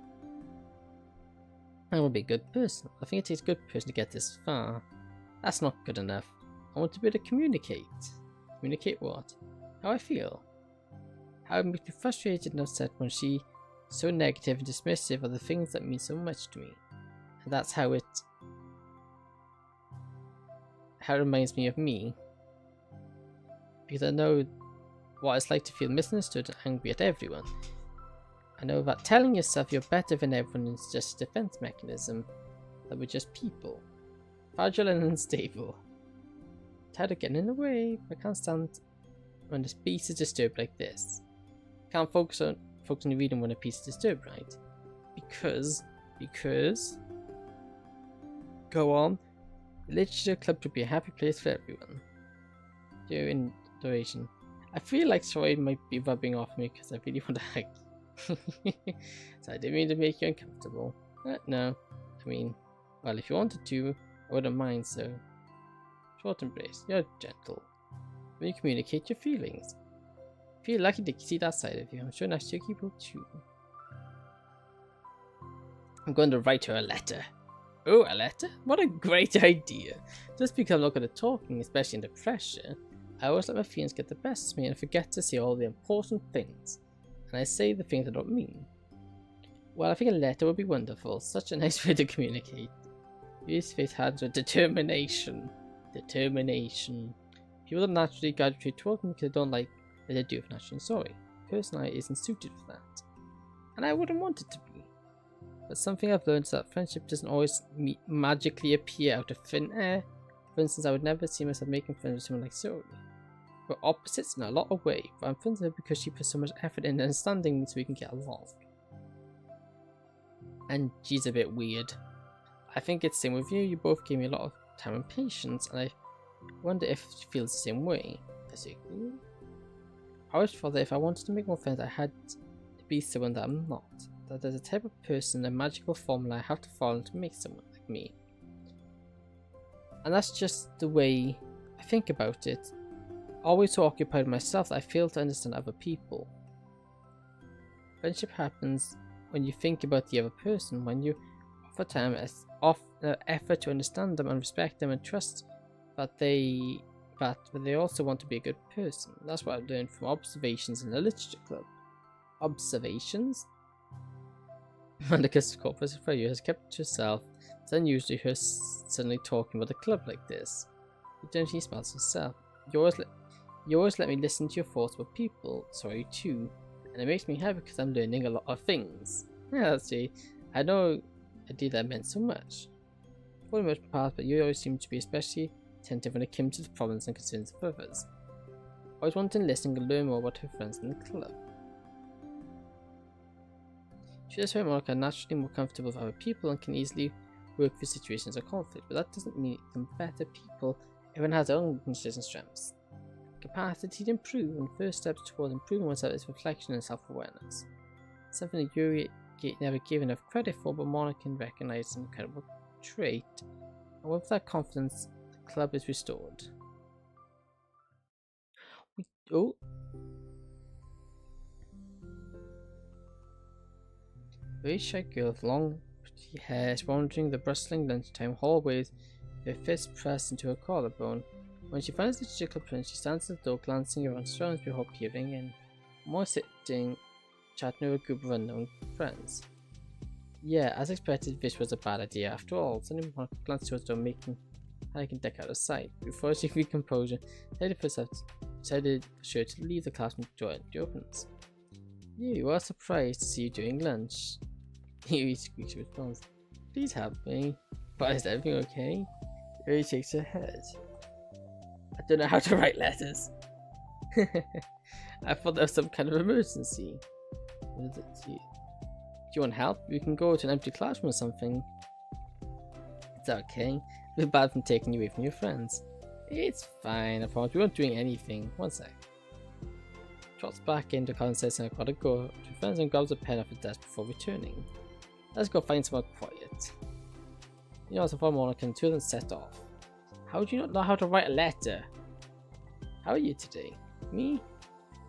A: I want to be a good person. I think it takes a good person to get this far. That's not good enough. I want to be able to communicate. Communicate what? How I feel. How it makes me frustrated and upset when she's so negative and dismissive of the things that mean so much to me. And that's how it reminds me of me. Because I know what it's like to feel misunderstood and angry at everyone. I know that telling yourself you're better than everyone is just a defense mechanism, that we're just people. Fragile and unstable. Tired of getting in the way, but I can't stand when the piece is disturbed like this. Can't focus on the reading when a piece is disturbed, right? Because go on. The literature club should be a happy place for everyone. During duration. I feel like Soy might be rubbing off me because I really want to hug. So I didn't mean to make you uncomfortable. No, I mean, Well, if you wanted to, I wouldn't mind, so. Short embrace. You're gentle. When you communicate your feelings. I feel lucky to see that side of you. I'm sure Nashiki will too. I'm going to write her a letter. Oh, a letter? What a great idea. Just because I'm not good at talking, especially under pressure, I always let my feelings get the best of me and forget to say all the important things. And I say the things I don't mean. Well, I think a letter would be wonderful. Such a nice way to communicate. Use face hands with determination. Determination. People don't naturally gravitate toward me because they don't like what they do with naturally sorry. Personality isn't suited for that. And I wouldn't want it to be. But something I've learned is that friendship doesn't always magically appear out of thin air. For instance, I would never see myself making friends with someone like Zoe. We're opposites in a lot of ways, but I'm friends with her because she puts so much effort in understanding me so we can get along. And she's a bit weird. I think it's the same with you. You both gave me a lot of time and patience, and I wonder if she feels the same way. I always thought that if I wanted to make more friends, I had to be someone that I'm not. That there's a type of person, a magical formula I have to follow to make someone like me. And that's just the way I think about it. Always so occupied with myself that I fail to understand other people. Friendship happens when you think about the other person, when you offer time as effort to understand them and respect them and trust that they also want to be a good person. That's what I've learned from observations in the literature club. Observations? Monica's corpus for you has kept to herself. It's unusual her suddenly talking about the club like this. You don't see smiles herself. You always let me listen to your thoughts about people, sorry too, and it makes me happy because I'm learning a lot of things. Yeah, let's see. I know a deal that meant so much. For the most part, but you always seem to be especially attentive when it came to the problems and concerns of others. Always wanting to listen and learn more about her friends in the club. She does find Monica naturally more comfortable with other people and can easily work through situations of conflict, but that doesn't mean them better people. Everyone has their own weaknesses and strengths. Capacity to improve, and first steps towards improving oneself is reflection and self-awareness. Something that Yuri never gave enough credit for, but Monica can recognize as an incredible trait. And with that confidence, the club is restored. Very shy girl with long pretty hair is wandering the bustling lunchtime hallways, her fist pressed into her collarbone. When she finds the chicken prince, she stands at the door, glancing around surroundings before peering in. More sitting, chatting with a group of unknown friends. Yeah, as expected, this was a bad idea after all. Suddenly, Monica glanced towards the door, making hiding deck out of sight. Before she could compose, decided for sure to leave the classroom door and opens. You are surprised to see you during lunch. Yuri squeaks in response. Please help me. But is everything okay? Yuri shakes her head. I don't know how to write letters. I thought there was some kind of emergency. What is it? Do you want help? We can go to an empty classroom or something. It's okay. We're bad from taking you away from your friends. It's fine, I promise. We weren't doing anything. One sec. Trots back into class and says, I've got to go to friends, and grabs a pen off the desk before returning. Let's go find somewhere quiet. You know, so far Monica and two of them set off. How do you not know how to write a letter? How are you today? Me?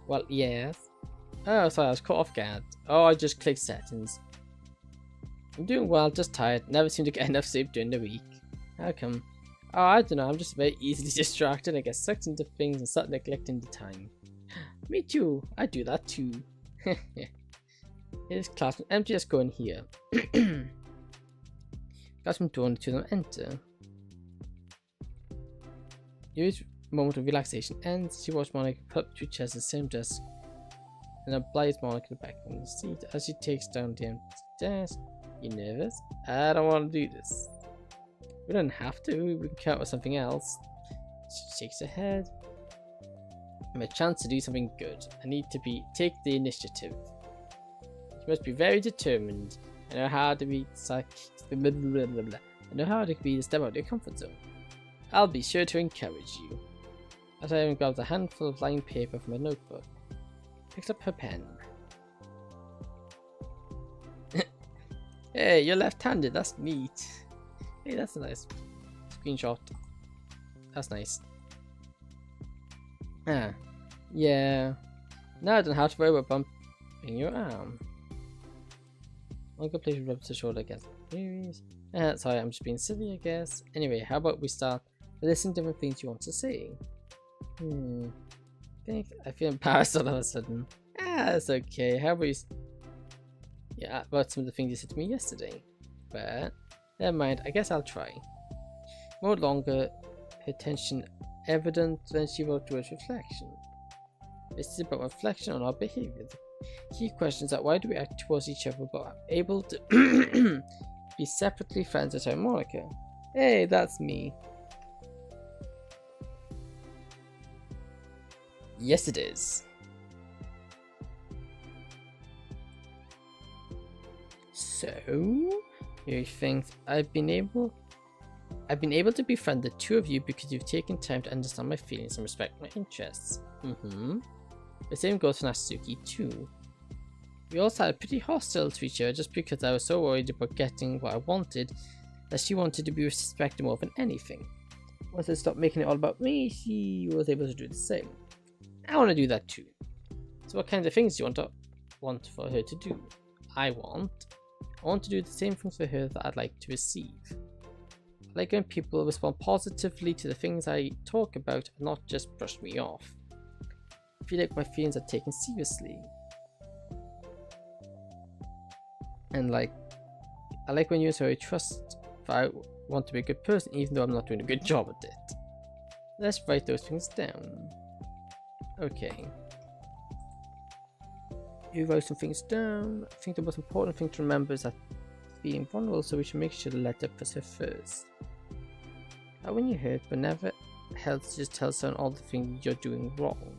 A: Well, yes. Oh, sorry, I was caught off guard. Oh, I just clicked settings. I'm doing well, just tired. Never seem to get enough sleep during the week. How come? Oh, I don't know, I'm just very easily distracted. I get sucked into things and start neglecting the time. Me too, I do that too. Here's classroom empty, let's go in here. Classroom door and two of them enter. Yuri's moment of relaxation ends. She watches Monica put up two chairs at the same desk and obliges Monica back in the seat as she takes down the empty desk. You nervous? I don't want to do this. We don't have to, we can count with something else. She shakes her head. I have a chance to do something good. I need to take the initiative. You must be very determined. I know how to be I know how to be to step out of your comfort zone. I'll be sure to encourage you. As I grabs a handful of lined paper from a notebook, picks up her pen. Hey, you're left-handed, that's neat. Hey, that's a nice screenshot. That's nice. Ah, yeah. Now I don't have to worry about bumping your arm. I'll go play with rubber to shoulder against the sorry, I'm just being silly, I guess. Anyway, how about we start listening to different things you want to say? I feel embarrassed all of a sudden. That's okay. How about you? Yeah, about some of the things you said to me yesterday. But never mind. I guess I'll try. No longer attention evident when she wrote towards reflection. This is about reflection on our behavior. The key questions are why do we act towards each other but able to be separately friends with Monica? Hey, that's me. Yes, it is. So, you think I've been able to befriend the two of you because you've taken time to understand my feelings and respect my interests. The same goes for Natsuki too. We all started pretty hostile to each other just because I was so worried about getting what I wanted that she wanted to be respected more than anything. Once I stopped making it all about me, she was able to do the same. I want to do that too. So what kinds of things do you want for her to do? I want to do the same things for her that I'd like to receive. I like when people respond positively to the things I talk about and not just brush me off. I feel like my feelings are taken seriously. And I like when you say I trust that I want to be a good person even though I'm not doing a good job at it. Let's write those things down. Okay. You wrote some things down. I think the most important thing to remember is that being vulnerable, so we should make sure to let that person first. Now when you're hurt, but never helps to just tell someone all the things you're doing wrong.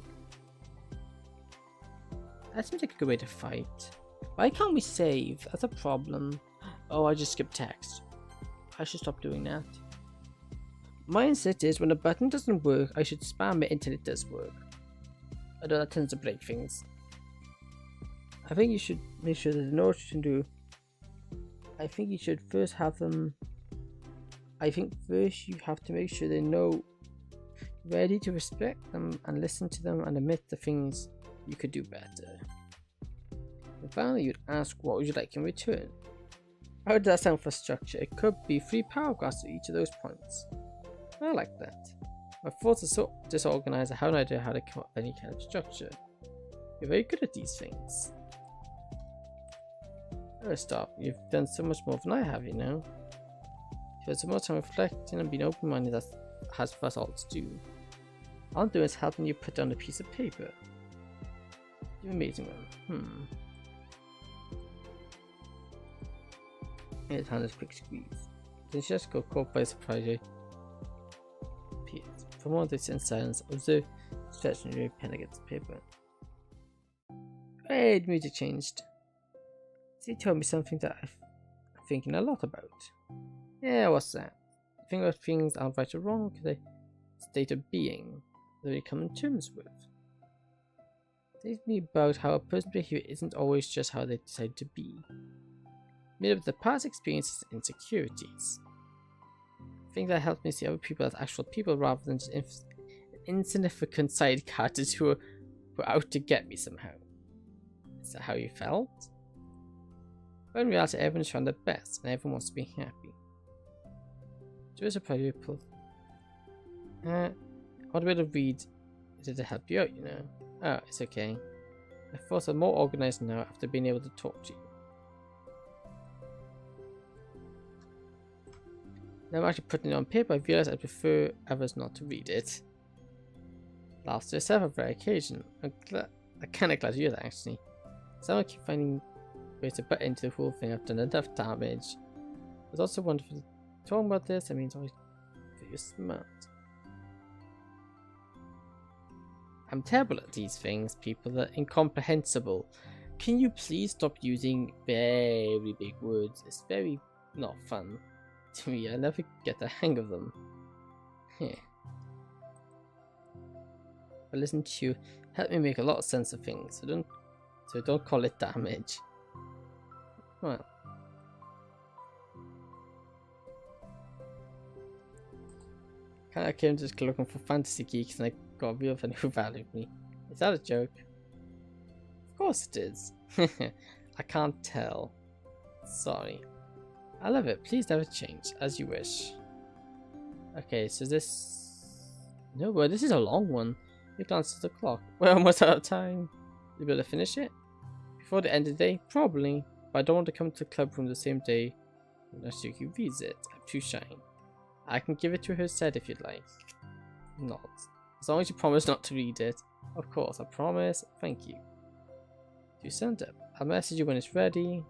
A: That seems like a good way to fight. Why can't we save? That's a problem. Oh, I just skipped text. I should stop doing that. My instinct is when a button doesn't work, I should spam it until it does work. Although that tends to break things. I think you should make sure there's no what you can do. I think you should first have them. I think first you have to make sure they know ready to respect them and listen to them and admit the things you could do better. And finally, you'd ask what would you like in return. How does that sound for structure? It could be 3 paragraphs to each of those points. I like that. My thoughts are so disorganized I have no idea how to come up with any kind of structure. You're very good at these things. Oh, stop. You've done so much more than I have, you know. You've had so much time reflecting and being open-minded that has for us all to do. All I'm doing is helping you put down a piece of paper. You're an amazing one. His hand is a quick squeeze. Then she just got caught by surprise. For more they sit in silence, observe stretching your pen against the paper. Hey, the music changed. He told me something that I'm thinking a lot about. Yeah, what's that? I think about things aren't right or wrong because they state of being that we come to terms with. It tells me about how a person's behavior isn't always just how they decide to be. Made up of the past experiences and insecurities. I think that helps me see other people as actual people rather than just insignificant side characters who are out to get me somehow. Is that how you felt? But in reality, everyone's trying their best and everyone wants to be happy. Do a probably people. I want to be able to read to help you out, you know. Oh, it's okay. My thoughts are more organized now after being able to talk to you. Now I'm actually putting it on paper, I realize I prefer others not to read it. Laughs to yourself on rare occasion. I'm kind of glad to hear that actually. Someone keep finding ways to butt into the whole thing. I've done enough damage. It's also wonderful talking about this. I mean, it's always very smart. I'm terrible at these things, people. They're incomprehensible. Can you please stop using very big words? It's very not fun to me. I never get the hang of them. But listen to you help me make a lot of sense of things. So don't call it damage. Well, Kinda came just looking for fantasy geeks and I got a real fan who valued me. Is that a joke? Of course it is. I can't tell. Sorry. I love it. Please never change, as you wish. Okay, so this... No, but this is a long one. You glanced at the clock. We're almost out of time. You better finish it? Before the end of the day? Probably. But I don't want to come to the club room the same day when Natsuki reads it. I'm too shy. I can give it to her instead if you'd like. Not. As long as you promise not to read it. Of course, I promise. Thank you. You send it. I'll message you when it's ready.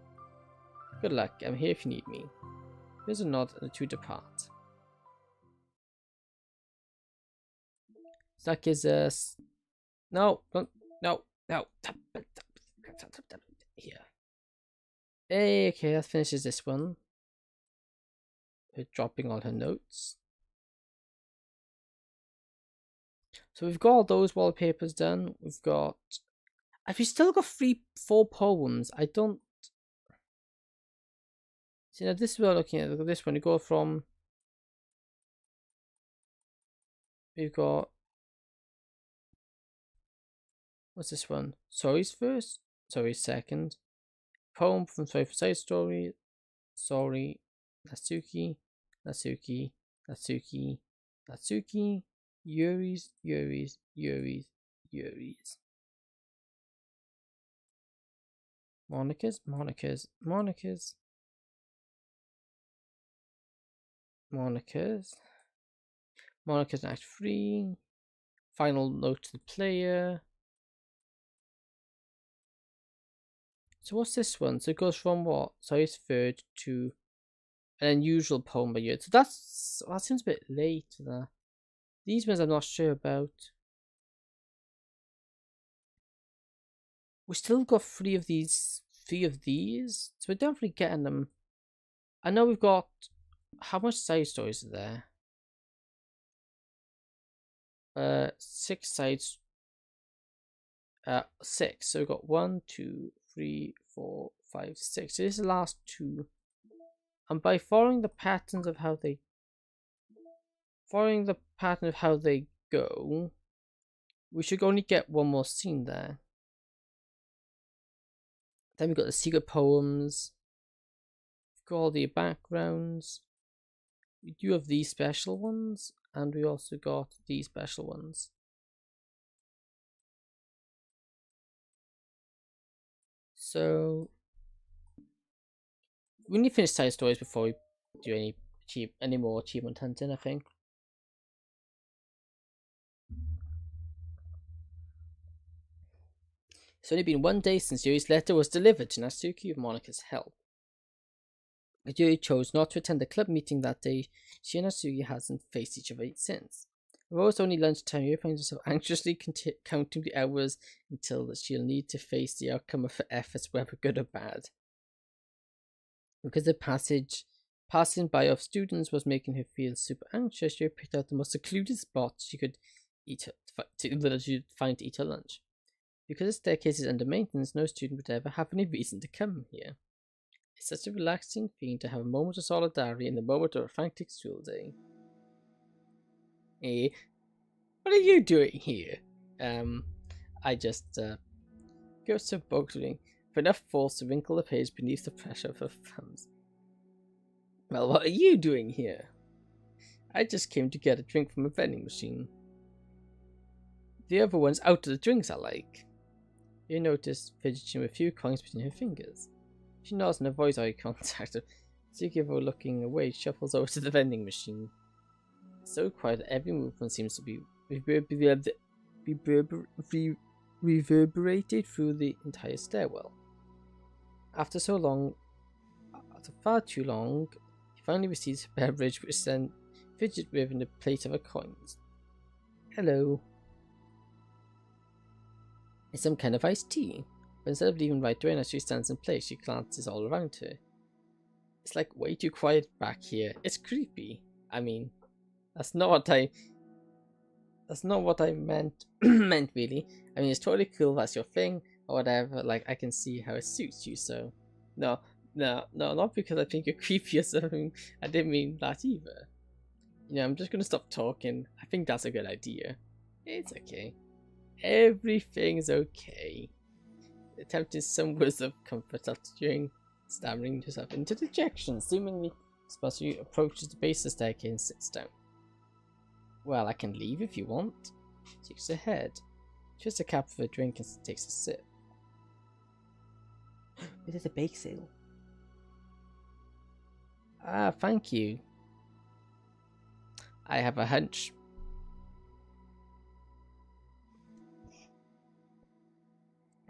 A: Good luck. I'm here if you need me. Here's a nod and the two depart. So that gives us... No, don't, no. Here. Hey, okay, that finishes this one. Her dropping all her notes. So we've got all those wallpapers done. We've got... Have we still got 4 poems? I don't... See, now this is what we're looking at. Look at this one. You go from... We've got... What's this one? Sorry's first? Sorry's second. Poem from Sorry for Side Story. Sorry. Natsuki. Natsuki. Natsuki. Natsuki. Yuri's. Yuri's. Yuri's. Yuri's. Monica's. Monica's. Monica's. Monica's. Monica's Act 3. Final note to the player. So what's this one? So it goes from what? So it's third to an unusual poem by you. So that seems a bit late. These ones I'm not sure about. We still got 3 of these. 3 of these. So we're definitely getting them. I know we've got... How much side stories are there? 6 sides. 6. So we've got 1, 2, 3, 4, 5, 6. So this is the last 2. And by following the patterns of how they go, we should only get 1 more scene there. Then we've got the secret poems. We've got all the backgrounds. We do have these special ones, and we also got these special ones. So we need to finish side stories before we do any more achievement hunting, I think. It's only been 1 day since Yuri's letter was delivered to Natsuki with Monica's help. But Yuri chose not to attend the club meeting that day. She and Natsuki hasn't faced each other since. Although it's only lunchtime, Yuri finds herself anxiously counting the hours until she'll need to face the outcome of her efforts, whether good or bad. Because the passing by of students was making her feel super anxious, Yuri picked out the most secluded spot she could find to eat her lunch. Because the staircase is under maintenance, no student would ever have any reason to come here. It's such a relaxing feeling to have a moment of solidarity in the moment of a frantic school day. Hey, what are you doing here? I just go to boggling with enough force to wrinkle the page beneath the pressure of her thumbs. Well, what are you doing here? I just came to get a drink from a vending machine. The other one's out of the drinks I like. You notice fidgeting with a few coins between her fingers. She nods and avoids eye contact. Tsukivo, looking away, shuffles over to the vending machine. It's so quiet that every movement seems to be reverberated through the entire stairwell. After far too long, he finally receives a beverage which then fidgets with in the plate of her coins. Hello. It's some kind of iced tea. But instead of leaving right away as she stands in place, she glances all around her. It's like way too quiet back here. It's creepy. I mean, that's not what I meant meant really. I mean, it's totally cool, that's your thing, or whatever. Like, I can see how it suits you, so no, not because I think you're creepy or something. I didn't mean that either. Yeah, I'm just gonna stop talking. I think that's a good idea. It's okay. Everything's okay. Attempting some words of comfort after stammering yourself into dejection, seemingly Spassu approaches the base of the staircase and sits down. Well, I can leave if you want. Shakes her head. Twists a cap for a drink and takes a sip. It is a bake sale. Ah, thank you. I have a hunch.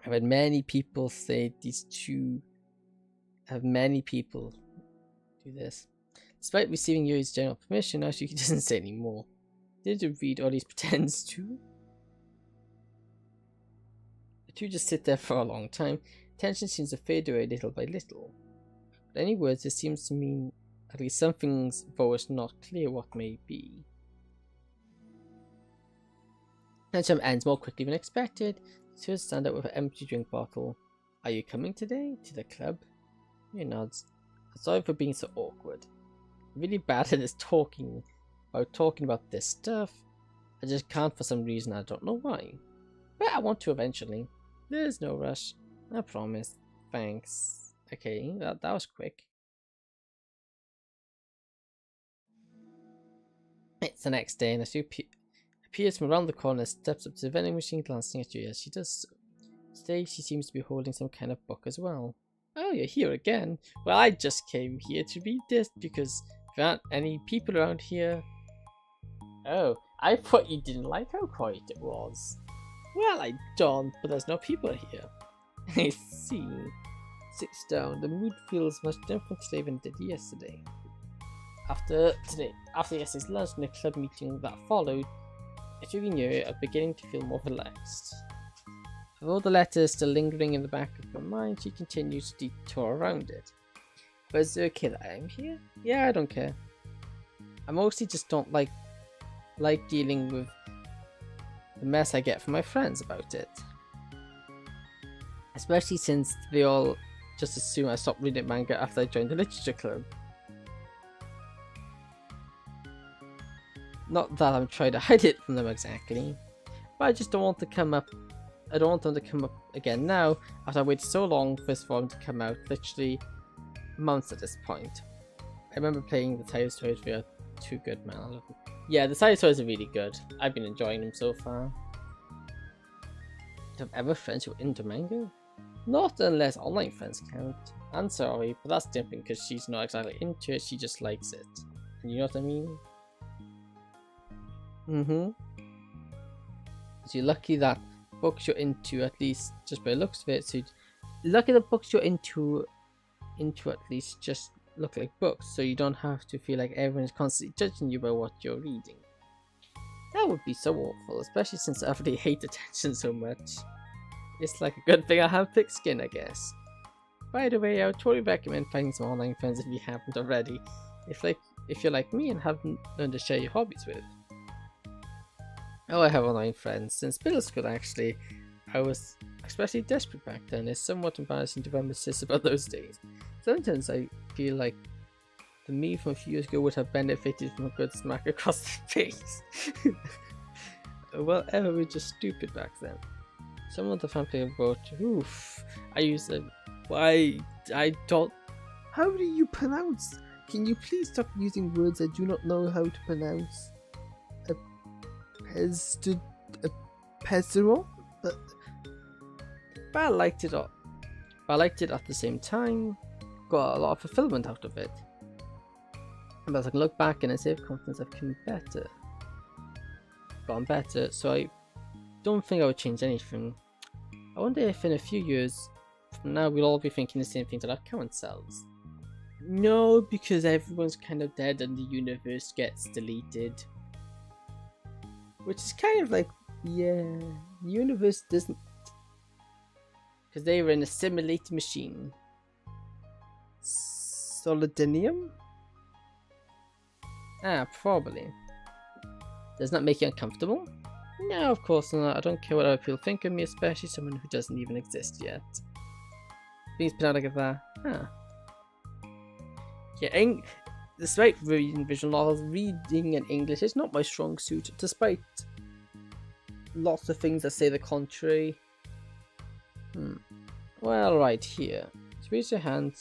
A: I've had many people say these two. Have many people do this. Despite receiving Yuri's general permission, Ashiki doesn't say any more. Did you read all these pretends to? The two just sit there for a long time. Tension seems to fade away little by little. But any words, it seems to mean at least something's, though it's not clear what may be. Tension ends more quickly than expected. The two stand up with an empty drink bottle. Are you coming today? To the club? He nods. I'm sorry for being so awkward. I'm really bad at this talking about this stuff. I just can't for some reason, I don't know why. But I want to eventually. There's no rush. I promise. Thanks. Okay, that was quick. It's the next day and a Sue appears from around the corner, steps up to the vending machine, glancing at you as she does so. Today she seems to be holding some kind of book as well. Oh, you're here again. Well, I just came here to read this because there aren't any people around here. Oh, I thought you didn't like how quiet it was. Well, I don't, but there's no people here. I see. Sits down. The mood feels much different today than it did yesterday. After yesterday's lunch and the club meeting that followed, Ashiki and Yuri are beginning to feel more relaxed. Although the letter is still lingering in the back of her mind, she continues to detour around it. But is it okay that I'm here? Yeah, I don't care. I mostly just don't like dealing with the mess I get from my friends about it. Especially since they all just assume I stopped reading manga after I joined the literature club. Not that I'm trying to hide it from them exactly, but I just don't want to come up. I don't want them to come up again now, after I waited so long for this volume to come out, literally months at this point. I remember playing the Tayo stories, they are too good, man. I love them. Yeah, the Tayo stories are really good. I've been enjoying them so far. Do you have ever friends who are into manga? Not unless online friends count. I'm sorry, but that's different because she's not exactly into it, she just likes it. And you know what I mean? So you're lucky that books you're into, at least just by the looks of it, so lucky the books you're into at least just look like books, so you don't have to feel like everyone is constantly judging you by what you're reading. That would be so awful, especially since I already hate attention so much. It's like a good thing I have thick skin, I guess. By the way, I would totally recommend finding some online friends if you haven't already, if you're like me and haven't learned to share your hobbies with. Oh, I have online friends since middle school actually. I was especially desperate back then. It's somewhat embarrassing to reminisce about those days. Sometimes I feel like the me from a few years ago would have benefited from a good smack across the face. Well, we were just stupid back then. Some of the fanfic wrote, oof, I used it. Why, I don't. How do you pronounce? Can you please stop using words I do not know how to pronounce? Pesero? But I liked it all. But I liked it at the same time. Got a lot of fulfillment out of it. And as I can look back and I say with confidence I've gotten better, so I don't think I would change anything. I wonder if in a few years from now we'll all be thinking the same things about our current selves. No, because everyone's kind of dead and the universe gets deleted. Which is kind of like, yeah, the universe doesn't, because they were an assimilated machine. Solidinium? Ah, probably. Does that make you uncomfortable? No, of course not. I don't care what other people think of me, especially someone who doesn't even exist yet. Being put out like that, huh. Yeah, despite reading visual novels, reading in English is not my strong suit, despite lots of things that say the contrary. Well, right here. She raised her hand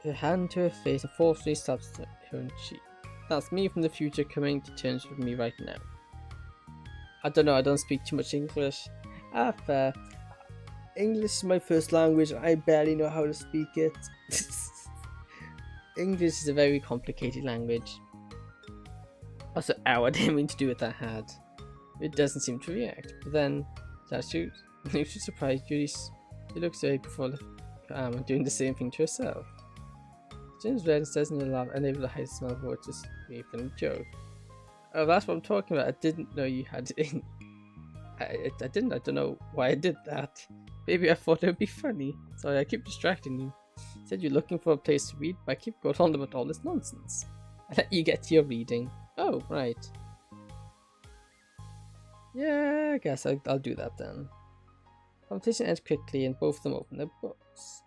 A: to her face and forcefully slaps her own cheek. That's me from the future coming to terms with me right now. I don't know, I don't speak too much English. Fair. English is my first language and I barely know how to speak it. English is a very complicated language. Also, ow, I didn't mean to do what that had. It doesn't seem to react, but then, that's you. You should surprise Judy. She looks away before the arm and doing the same thing to herself. James red and says in the laugh, unable to hide a smile of what just me from the joke. Oh, that's what I'm talking about. I didn't know you had it in. I didn't. I don't know why I did that. Maybe I thought it would be funny. Sorry, I keep distracting you. You said you're looking for a place to read, but I keep going on about all this nonsense. I let you get to your reading. Oh, right. Yeah, I guess I'll do that then. Conversation ends quickly and both of them open their books.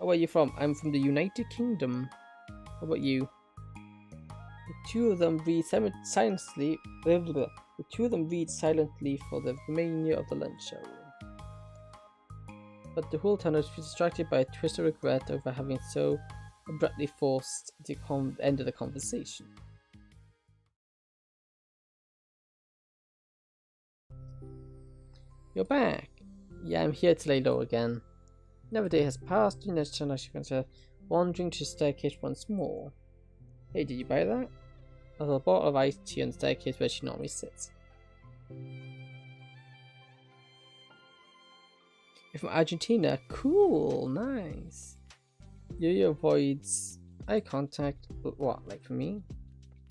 A: Oh, where are you from? I'm from the United Kingdom. How about you? The two of them read silently. The two of them read silently for the remainder of the lunch hour. But the whole time I was distracted by a twist of regret over having so abruptly forced the end of the conversation. You're back. Yeah, I'm here to lay low again. Another day has passed, and next time I should consider wandering to the staircase once more. Hey, did you buy that? There's a bottle of iced tea on the staircase where she normally sits. You're from Argentina? Cool, nice. Yo avoids eye contact, but what, like for me?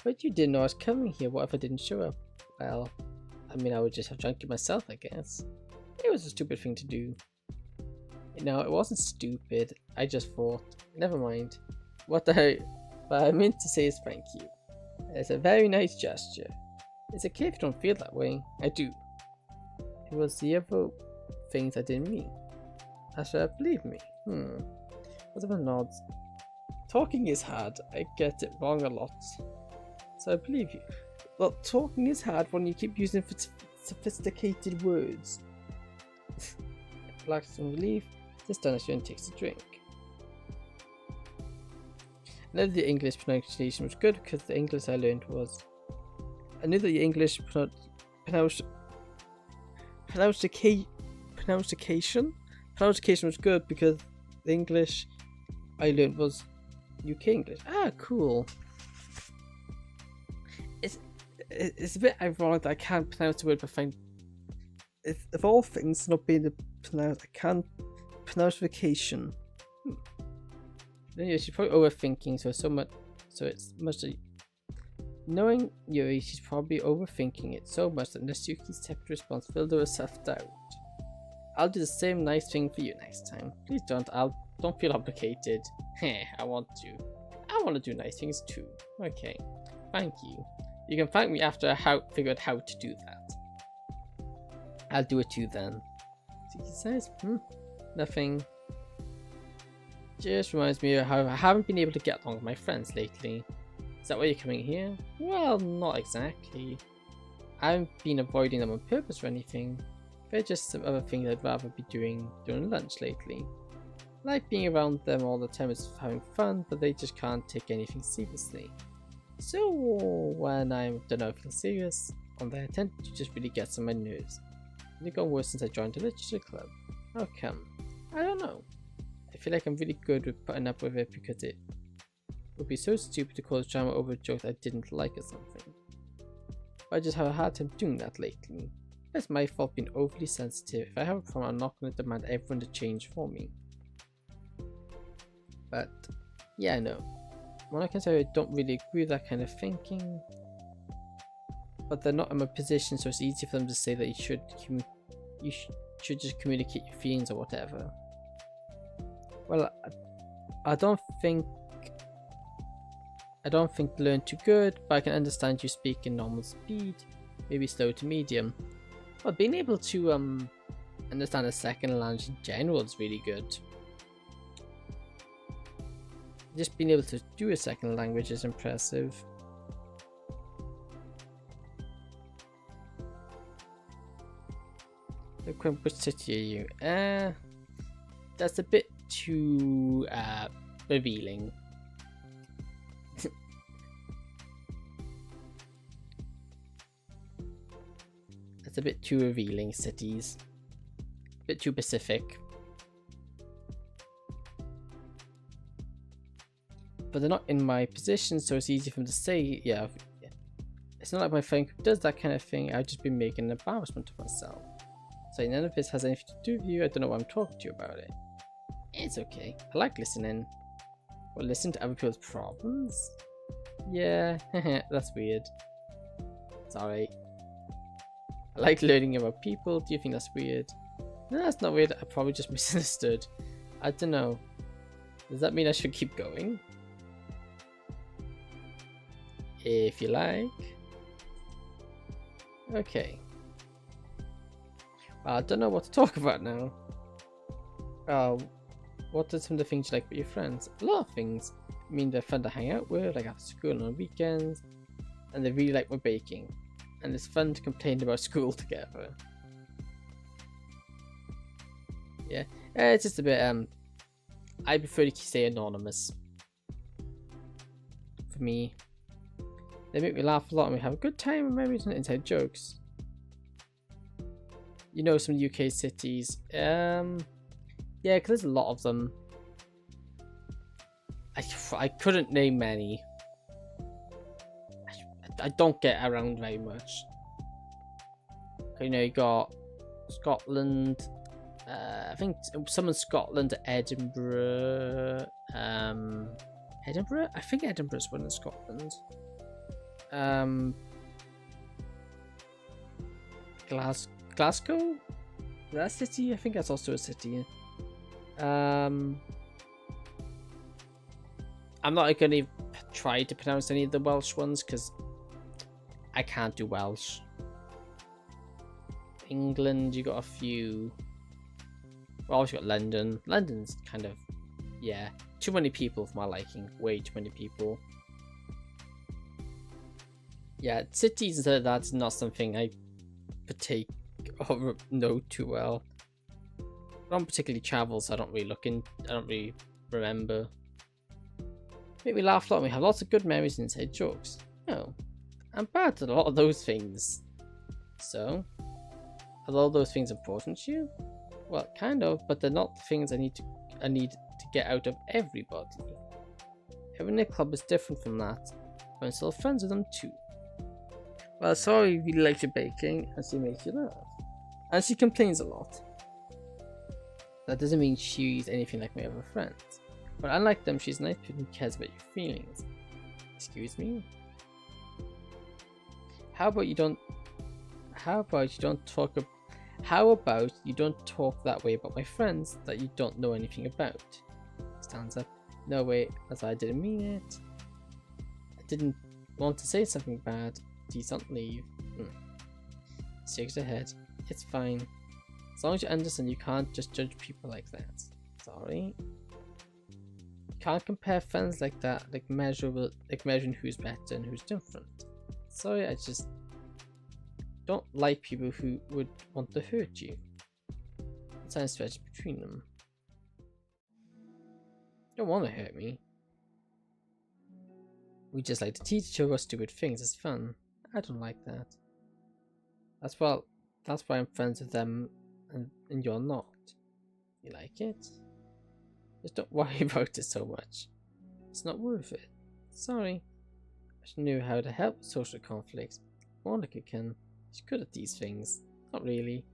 A: But you didn't know I was coming here, what if I didn't show up? Well, I mean, I would just have drunk it myself, I guess. It was a stupid thing to do. No, it wasn't stupid. I just thought, never mind. What I meant to say is thank you. It's a very nice gesture. It's okay if you don't feel that way. I do. It was the other things I didn't mean. Asha, believe me. Whatever nods. Talking is hard. I get it wrong a lot. So I believe you. Well, talking is hard when you keep using sophisticated words. Relax and relief. This done as Jen takes a drink. I knew the English pronunciation was good because the English I learned was. I knew the English pronunciation was good because the English I learned was UK English. Ah, cool. It's a bit ironic that I can't pronounce the word, but find if all things not being pronounced, I can't pronounce vacation. Anyway, she's probably overthinking, so it's much. Knowing Yuri, she's probably overthinking it so much that Natsuki's tepid response filled her with self-doubt. I'll do the same nice thing for you next time. Please don't. Don't feel obligated. Heh, I want to do nice things too. Okay, thank you. You can thank me after I figured how to do that. I'll do it too then. He says, nothing. Just reminds me of how I haven't been able to get along with my friends lately. Is that why you're coming here? Well, not exactly. I haven't been avoiding them on purpose or anything. They're just some other things I'd rather be doing during lunch lately. I like being around them all the time is having fun, but they just can't take anything seriously. So when I don't know if it's serious, on their tend to just really gets on my nerves. It's gone worse since I joined the literature club. How come? I don't know. I feel like I'm really good with putting up with it because it would be so stupid to cause drama over a joke that I didn't like or something. But I just have a hard time doing that lately. It's my fault being overly sensitive. If I have a problem, I'm not going to demand everyone to change for me. But yeah, I know. When I can say I don't really agree with that kind of thinking, but they're not in my position, so it's easy for them to say that you should just communicate your feelings or whatever. Well, I don't think learn too good, but I can understand you speak in normal speed, maybe slow to medium. Well, being able to understand a second language in general is really good. Just being able to do a second language is impressive. Which city are you? That's a bit too revealing. That's a bit too revealing, cities. A bit too specific. But they're not in my position, so it's easy for them to say, yeah. It's not like my friend who does that kind of thing. I've just been making an embarrassment of myself. So none of this has anything to do with you. I don't know why I'm talking to you about it. It's okay. I like listening. Well, listen to other people's problems? Yeah, that's weird. Sorry. I like learning about people. Do you think that's weird? No, that's not weird. I probably just misunderstood. I don't know. Does that mean I should keep going? If you like. Okay. Well, I don't know what to talk about now. What are some of the things you like with your friends? A lot of things. I mean, they're fun to hang out with, like after school and on weekends. And they really like my baking. And it's fun to complain about school together. Yeah, it's just a bit, I prefer to stay anonymous. For me. They make me laugh a lot and we have a good time and memories and inside jokes. You know some UK cities. Yeah, because there's a lot of them. I couldn't name many. I don't get around very much. You know, you got Scotland. I think some in Scotland, Edinburgh. Edinburgh? I think Edinburgh's one in Scotland. Glasgow? That city? I think that's also a city. I'm not going to try to pronounce any of the Welsh ones because I can't do Welsh. England, you got a few. Well, obviously got London. London's kind of, yeah, too many people for my liking. Way too many people. Yeah, cities and stuff like that's not something I partake or know too well. I don't particularly travel, so I don't really remember. Make me laugh a lot and we have lots of good memories and inside jokes. No, I'm bad at a lot of those things. So, are all those things important to you? Well, kind of, but they're not the things I need to get out of everybody. Everyone in the club is different from that, but I'm still friends with them too. Well, sorry you really like your baking and she makes you laugh. And she complains a lot. That doesn't mean she's anything like my other friends. But unlike them, she's a nice person who cares about your feelings. Excuse me? How about you don't talk that way about my friends that you don't know anything about? Stands up. No, wait, that's why I didn't mean it. I didn't want to say something bad. Please don't leave. Shakes her head. It's fine. As long as you understand, you can't just judge people like that. Sorry. You can't compare friends like that, like measuring who's better and who's different. Sorry, I just don't like people who would want to hurt you. It's a stretch between them. You don't want to hurt me. We just like to teach each other stupid things. It's fun. I don't like that. That's why I'm friends with them and you're not. You like it? Just don't worry about it so much. It's not worth it. Sorry. I should know how to help with social conflicts. Monica can. She's good at these things. Not really.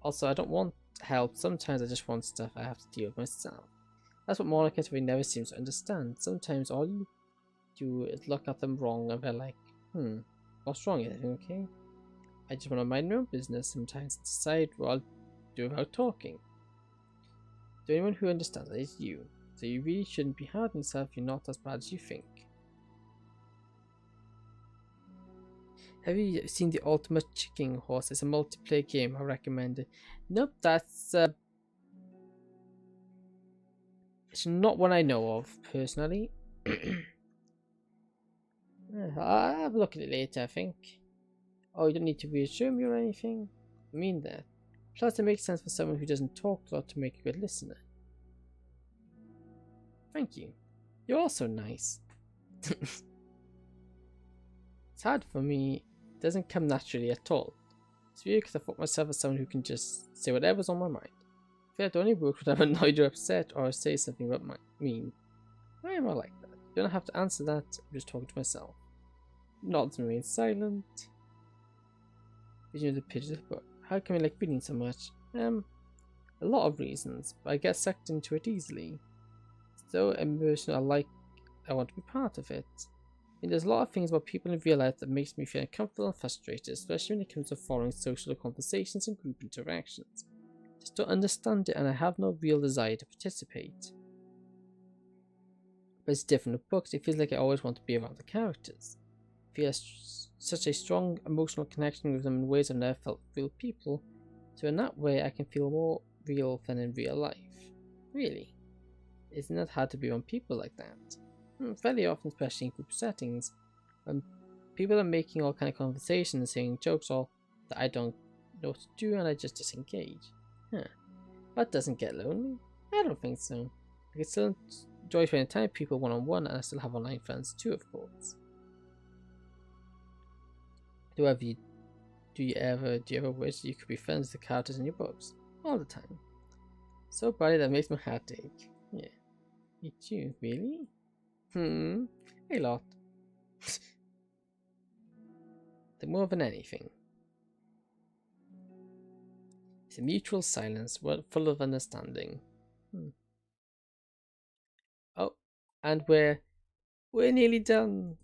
A: Also, I don't want help. Sometimes I just want stuff I have to deal with myself. That's what Monica really never seems to understand. Sometimes all you do is look at them wrong and they're like, what's wrong? Is everything okay? I just want to mind my own business sometimes and decide what I'll do about talking. The only one who understands that is you. So you really shouldn't be hard on yourself. You're not as bad as you think. Have you seen The Ultimate Chicken Horse? It's a multiplayer game. I recommend it. Nope, that's It's not one I know of, personally. I'll have a look at it later, I think. Oh, you don't need to reassure me or anything. I mean that. Plus, it makes sense for someone who doesn't talk a lot to make a good listener. Thank you. You're also nice. It's hard for me. It doesn't come naturally at all. It's weird because I thought myself as someone who can just say whatever's on my mind. I feel like the only work when I'm annoyed or upset or say something about my mean. Why am I like that? You don't have to answer that. I'm just talking to myself. Nods and remains silent. Vision of the picture of the book. How come I like reading so much? A lot of reasons, but I get sucked into it easily. It's so emotional, I want to be part of it. And there's a lot of things about people in real life that makes me feel uncomfortable and frustrated, especially when it comes to following social conversations and group interactions. I just don't understand it, and I have no real desire to participate. But it's different with books. It feels like I always want to be around the characters. I feel such a strong emotional connection with them in ways I've never felt with real people, so in that way I can feel more real than in real life. Really? Isn't it hard to be around people like that? Fairly often, especially in group settings, when people are making all kind of conversations and saying jokes all that I don't know what to do and I just disengage. That doesn't get lonely? I don't think so. I can still enjoy spending time with people one-on-one, and I still have online friends too, of course. Do you ever wish you could be friends with the characters in your books? All the time. So badly that makes my heart ache. Yeah. Me too, really? A lot. More than anything. It's a mutual silence, full of understanding. Oh, and we're nearly done.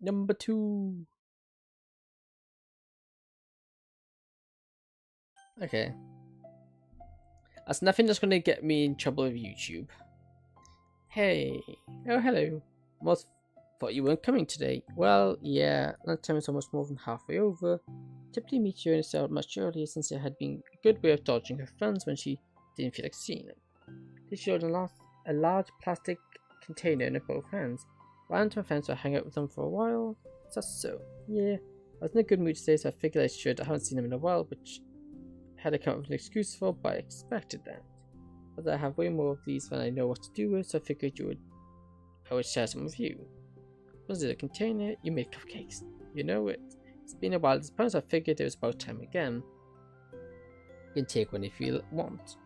A: Number 2. Okay. That's nothing that's gonna get me in trouble with YouTube. Hey. Oh, hello. Most thought you weren't coming today. Well, yeah, lunchtime is almost more than halfway over. Typically meet Jonas out much earlier since it had been a good way of dodging her friends when she didn't feel like seeing them. She showed a large plastic container in her both hands. Ran to my friends to hang out with them for a while. Just so. Yeah, I was in a good mood today, so I figured I should. I haven't seen them in a while, which I had to come up with an excuse for, but I expected that. But I have way more of these than I know what to do with, so I figured I would share some with you. Was it a container? You made cupcakes. You know it. It's been a while at this point, so I figured it was about time again. You can take one if you want.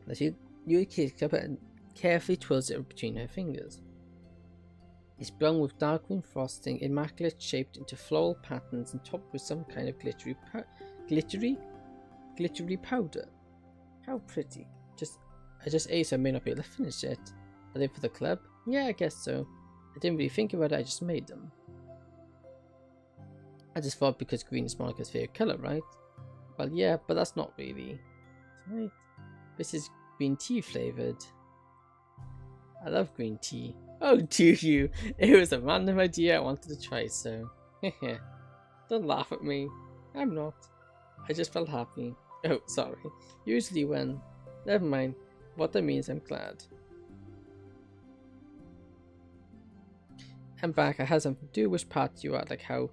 A: Now she takes up and carefully twirls it between her fingers. It's brown with dark green frosting, immaculate, shaped into floral patterns and topped with some kind of glittery powder. How pretty. I just ate, so I may not be able to finish it. Are they for the club? Yeah, I guess so. I didn't really think about it, I just made them. I just thought because green is Monica's favourite colour, right? Well, yeah, but that's not really. Right. This is green tea flavoured. I love green tea. Oh, do you? It was a random idea I wanted to try, so. Don't laugh at me. I'm not. I just felt happy. Oh, sorry. Usually when. Never mind. What that means, I'm glad. I'm back. I had something to do. Which part do you at? Like how?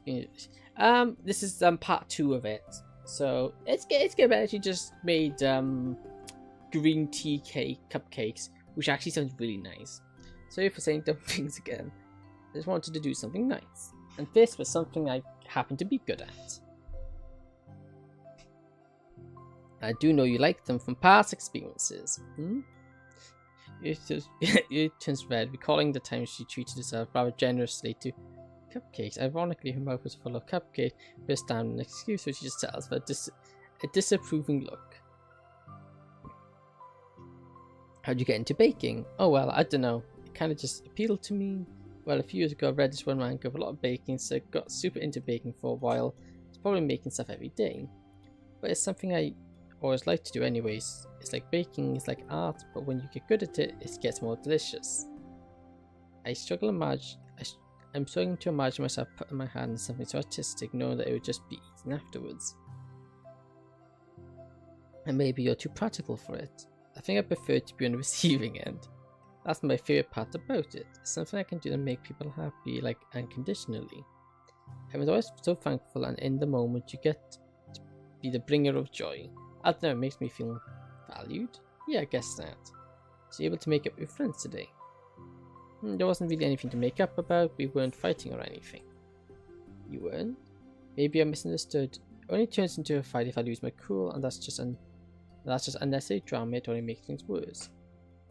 A: This is part 2 of it. So it's good. I actually just made green tea cupcakes, which actually sounds really nice. Sorry for saying dumb things again. I just wanted to do something nice, and this was something I happened to be good at. I do know you like them from past experiences. It turns red, recalling the time she treated herself rather generously to cupcakes. Ironically, her mouth was full of cupcake, but it's an excuse which she just tells for a disapproving look. How'd you get into baking? Oh well, I don't know. It kind of just appealed to me. Well, a few years ago I read this one man go a lot of baking, so I got super into baking for a while. I was probably making stuff every day. But it's something I always like to do anyways. It's like baking is like art, but when you get good at it, it gets more delicious. I'm struggling to imagine myself putting my hand in something so artistic, knowing that it would just be eaten afterwards. And maybe you're too practical for it. I think I prefer to be on the receiving end. That's my favourite part about it. It's something I can do to make people happy, like unconditionally. I was always so thankful, and in the moment you get to be the bringer of joy. I don't know, it makes me feel valued? Yeah, I guess that. So you're able to make up with friends today. There wasn't really anything to make up about, we weren't fighting or anything. You weren't? Maybe I misunderstood. It only turns into a fight if I lose my cool, and that's just unnecessary drama. It only makes things worse.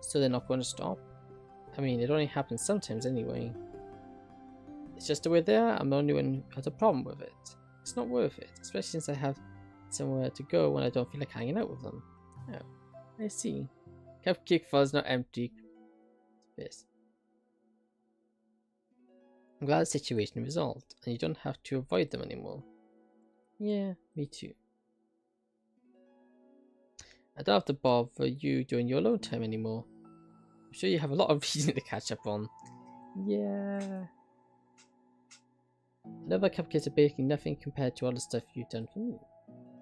A: So they're not going to stop? I mean, it only happens sometimes anyway. It's just the way they are. I'm the only one who has a problem with it. It's not worth it, especially since I have somewhere to go when I don't feel like hanging out with them. Oh, I see. Cupcake Fuzz not empty. This. I'm glad the situation resolved, and you don't have to avoid them anymore. Yeah, me too. I don't have to bother you during your alone time anymore. I'm sure you have a lot of reason to catch up on. Yeah. Another cupcakes are baking nothing compared to all the stuff you've done for me.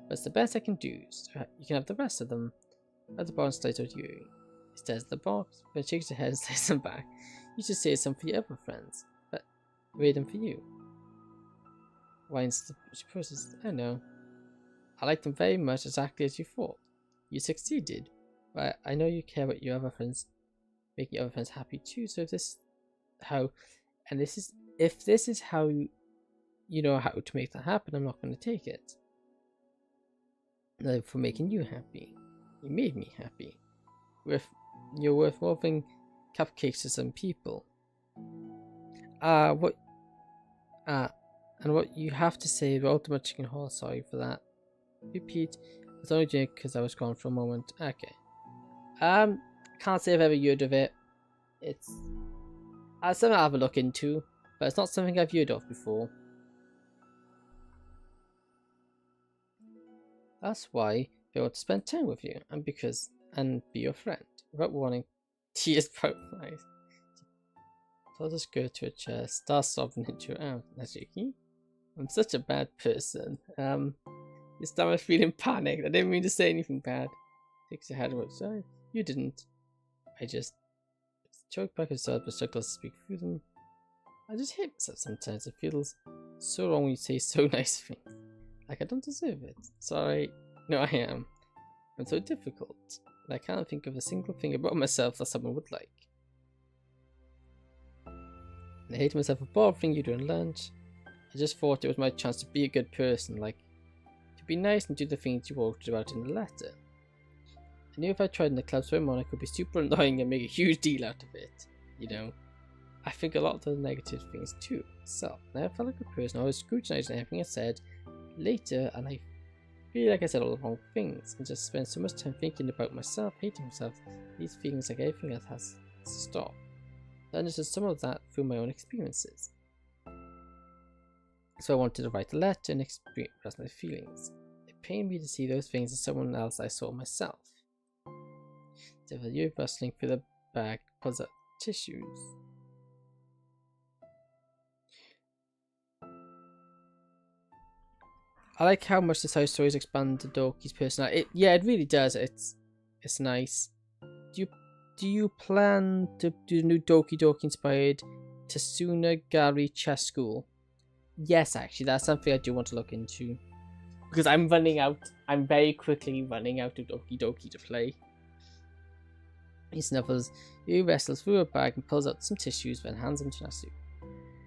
A: But it's the best I can do, so you can have the rest of them. At the bar and slice out you. He stares at the box, but shakes her head and slices them back. You should save some for your other friends, but read them for you. Winds the process. I know. I like them very much, exactly as you thought. You succeeded, but I know you care about your other friends, making your other friends happy too. So if this is how you know how to make that happen, I'm not going to take it. No, for making you happy, you made me happy. You're worth more than cupcakes to some people. And what you have to say about Ultimate Chicken Hall? Sorry for that. Repeat. I was only doing it because I was gone for a moment. Okay. Can't say I've ever heard of it. It's something I have a look into, but it's not something I've heard of before. That's why they want to spend time with you, and be your friend, without wanting tears profiles. So I'll just go to a chair, start sobbing into her arms. Nazuki, I'm such a bad person. You start feeling panicked. I didn't mean to say anything bad. Takes her head away. Sorry, you didn't. I just choke back his sobs, but struggle to speak through them. I just hate myself sometimes. It feels so wrong when you say so nice things. Like I don't deserve it. Sorry. No, I am. I'm so difficult. And I can't think of a single thing about myself that someone would like. And I hate myself for bothering you during lunch. I just thought it was my chance to be a good person, like to be nice and do the things you wrote about in the letter. I knew if I tried in the clubs for a moment, I could be super annoying and make a huge deal out of it. You know, I think a lot of the negative things too. So, now I felt like a person. I was scrutinizing everything I said later, and I feel like I said all the wrong things and just spent so much time thinking about myself, hating myself. These feelings, like everything else, has to stop. I understood some of that through my own experiences. So I wanted to write a letter and express my feelings. It pained me to see those things in someone else I saw myself. You rustling through the bag, pulls out tissues. I like how much the side stories expand the Doki's personality. Yeah, it really does. It's nice. Do you plan to do a new Doki Doki inspired Tsuna Gari chess school? Yes, actually, that's something I do want to look into. Because I'm very quickly running out of Doki Doki to play. He snuffles, he wrestles through a bag and pulls out some tissues, then hands them to Nasu.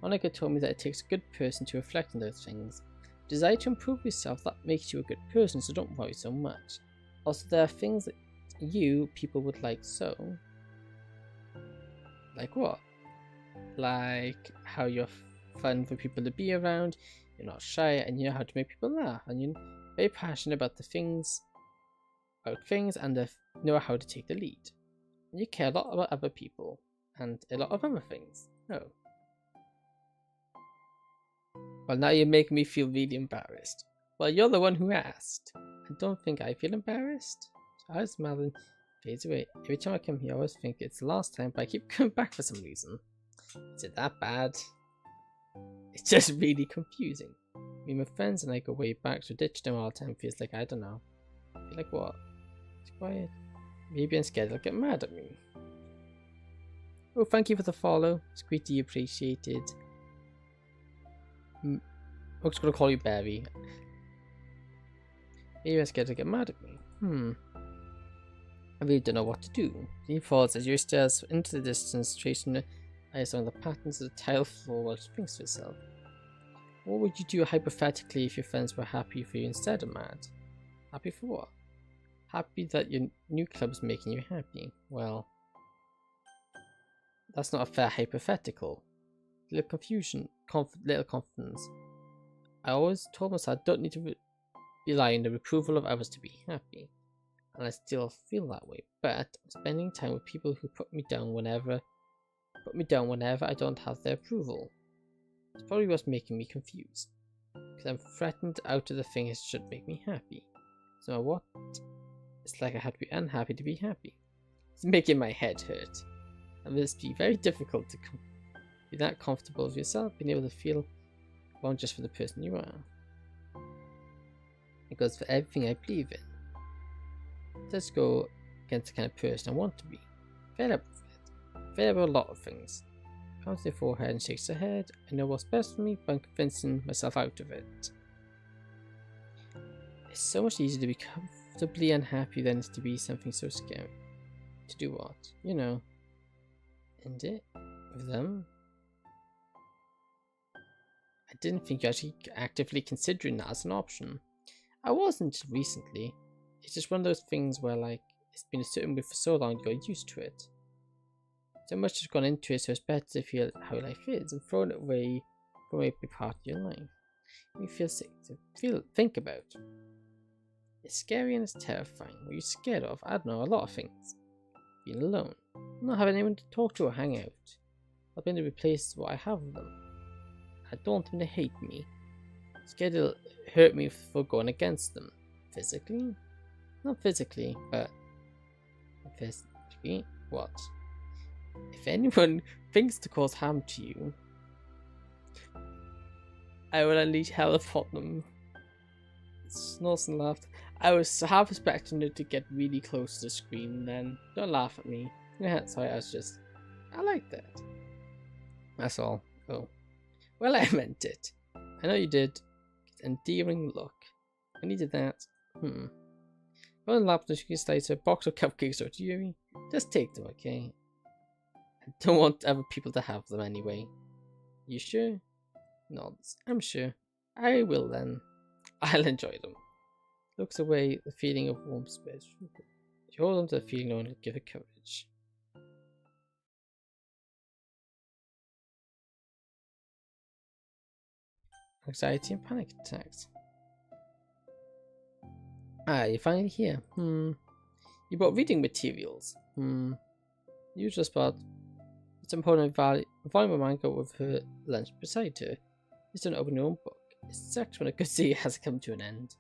A: Monika told me that it takes a good person to reflect on those things. Desire to improve yourself, that makes you a good person, so don't worry so much. Also, there are things that people would like so. Like what? Like how you're fun for people to be around, you're not shy, and you know how to make people laugh, and you're very passionate about things, and know how to take the lead. And you care a lot about other people, and a lot of other things. Oh. Well, now you're making me feel really embarrassed. Well, you're the one who asked. I don't think I feel embarrassed. So I smile and fades away. Every time I come here, I always think it's the last time, but I keep coming back for some reason. Is it that bad? It's just really confusing. Me and my friends and I go way back, so ditch them all the time feels like, I don't know. I feel like what? It's quiet. Maybe I'm scared they'll get mad at me. Oh, thank you for the follow. It's greatly appreciated. I'm just gonna call you Barry. Maybe I'm scared they'll get mad at me. I really don't know what to do. He falls as you stares into the distance, tracing the eyes on the patterns of the tile floor while she thinks to herself. What would you do hypothetically if your friends were happy for you instead of mad? Happy for what? Happy that your new club's making you happy. Well, that's not a fair hypothetical. Little confusion, little confidence. I always told myself I don't need to rely on the approval of others to be happy. And I still feel that way, but I'm spending time with people who put me down whenever I don't have their approval. It's probably what's making me confused, because I'm threatened out of the things that should make me happy. So what? It's like I have to be unhappy to be happy. It's making my head hurt. And it's be very difficult to be that comfortable with yourself, being able to feel wrong just for the person you are. It goes for everything I believe in. Let's go against the kind of person I want to be. Fed up with it. Fed up with a lot of things. Counts their forehead and shakes her head. I know what's best for me, but I'm convincing myself out of it. It's so much easier to be comfortably unhappy than it is to be something so scary. To do what? You know. End it with them. I didn't think you're actually actively considering that as an option. I wasn't recently. It's just one of those things where, like, it's been a certain way for so long you got used to it. So much has gone into it, so it's better to feel how life is and throwing it away from a big part of your life. You feel sick to think about. It's scary and it's terrifying. What are you scared of? I don't know, a lot of things. Being alone. Not having anyone to talk to or hang out. Not being able to replace what I have with them. I don't want them to hate me. Scared it'll hurt me for going against them. Physically? Not physically, but physically. What? If anyone thinks to cause harm to you, I will unleash hell upon them. Snorts and laughed. I was half expecting it to get really close to the screen then. Don't laugh at me. Yeah, sorry, I like that. That's all. Oh. Well, I meant it. I know you did. Endearing look. I needed that. Go on laptop, you can slice a box of cupcakes or Yuri. Just take them, okay? I don't want other people to have them anyway. You sure? Nods. I'm sure. I will then. I'll enjoy them. Looks away, the feeling of warm space. You hold on to the feeling and will give it courage. Anxiety and panic attacks. Ah, you're finally here. You brought reading materials. Usual spot. It's important volume of manga with her lunch beside her. Just don't open your own book. It sucks when a good series has come to an end.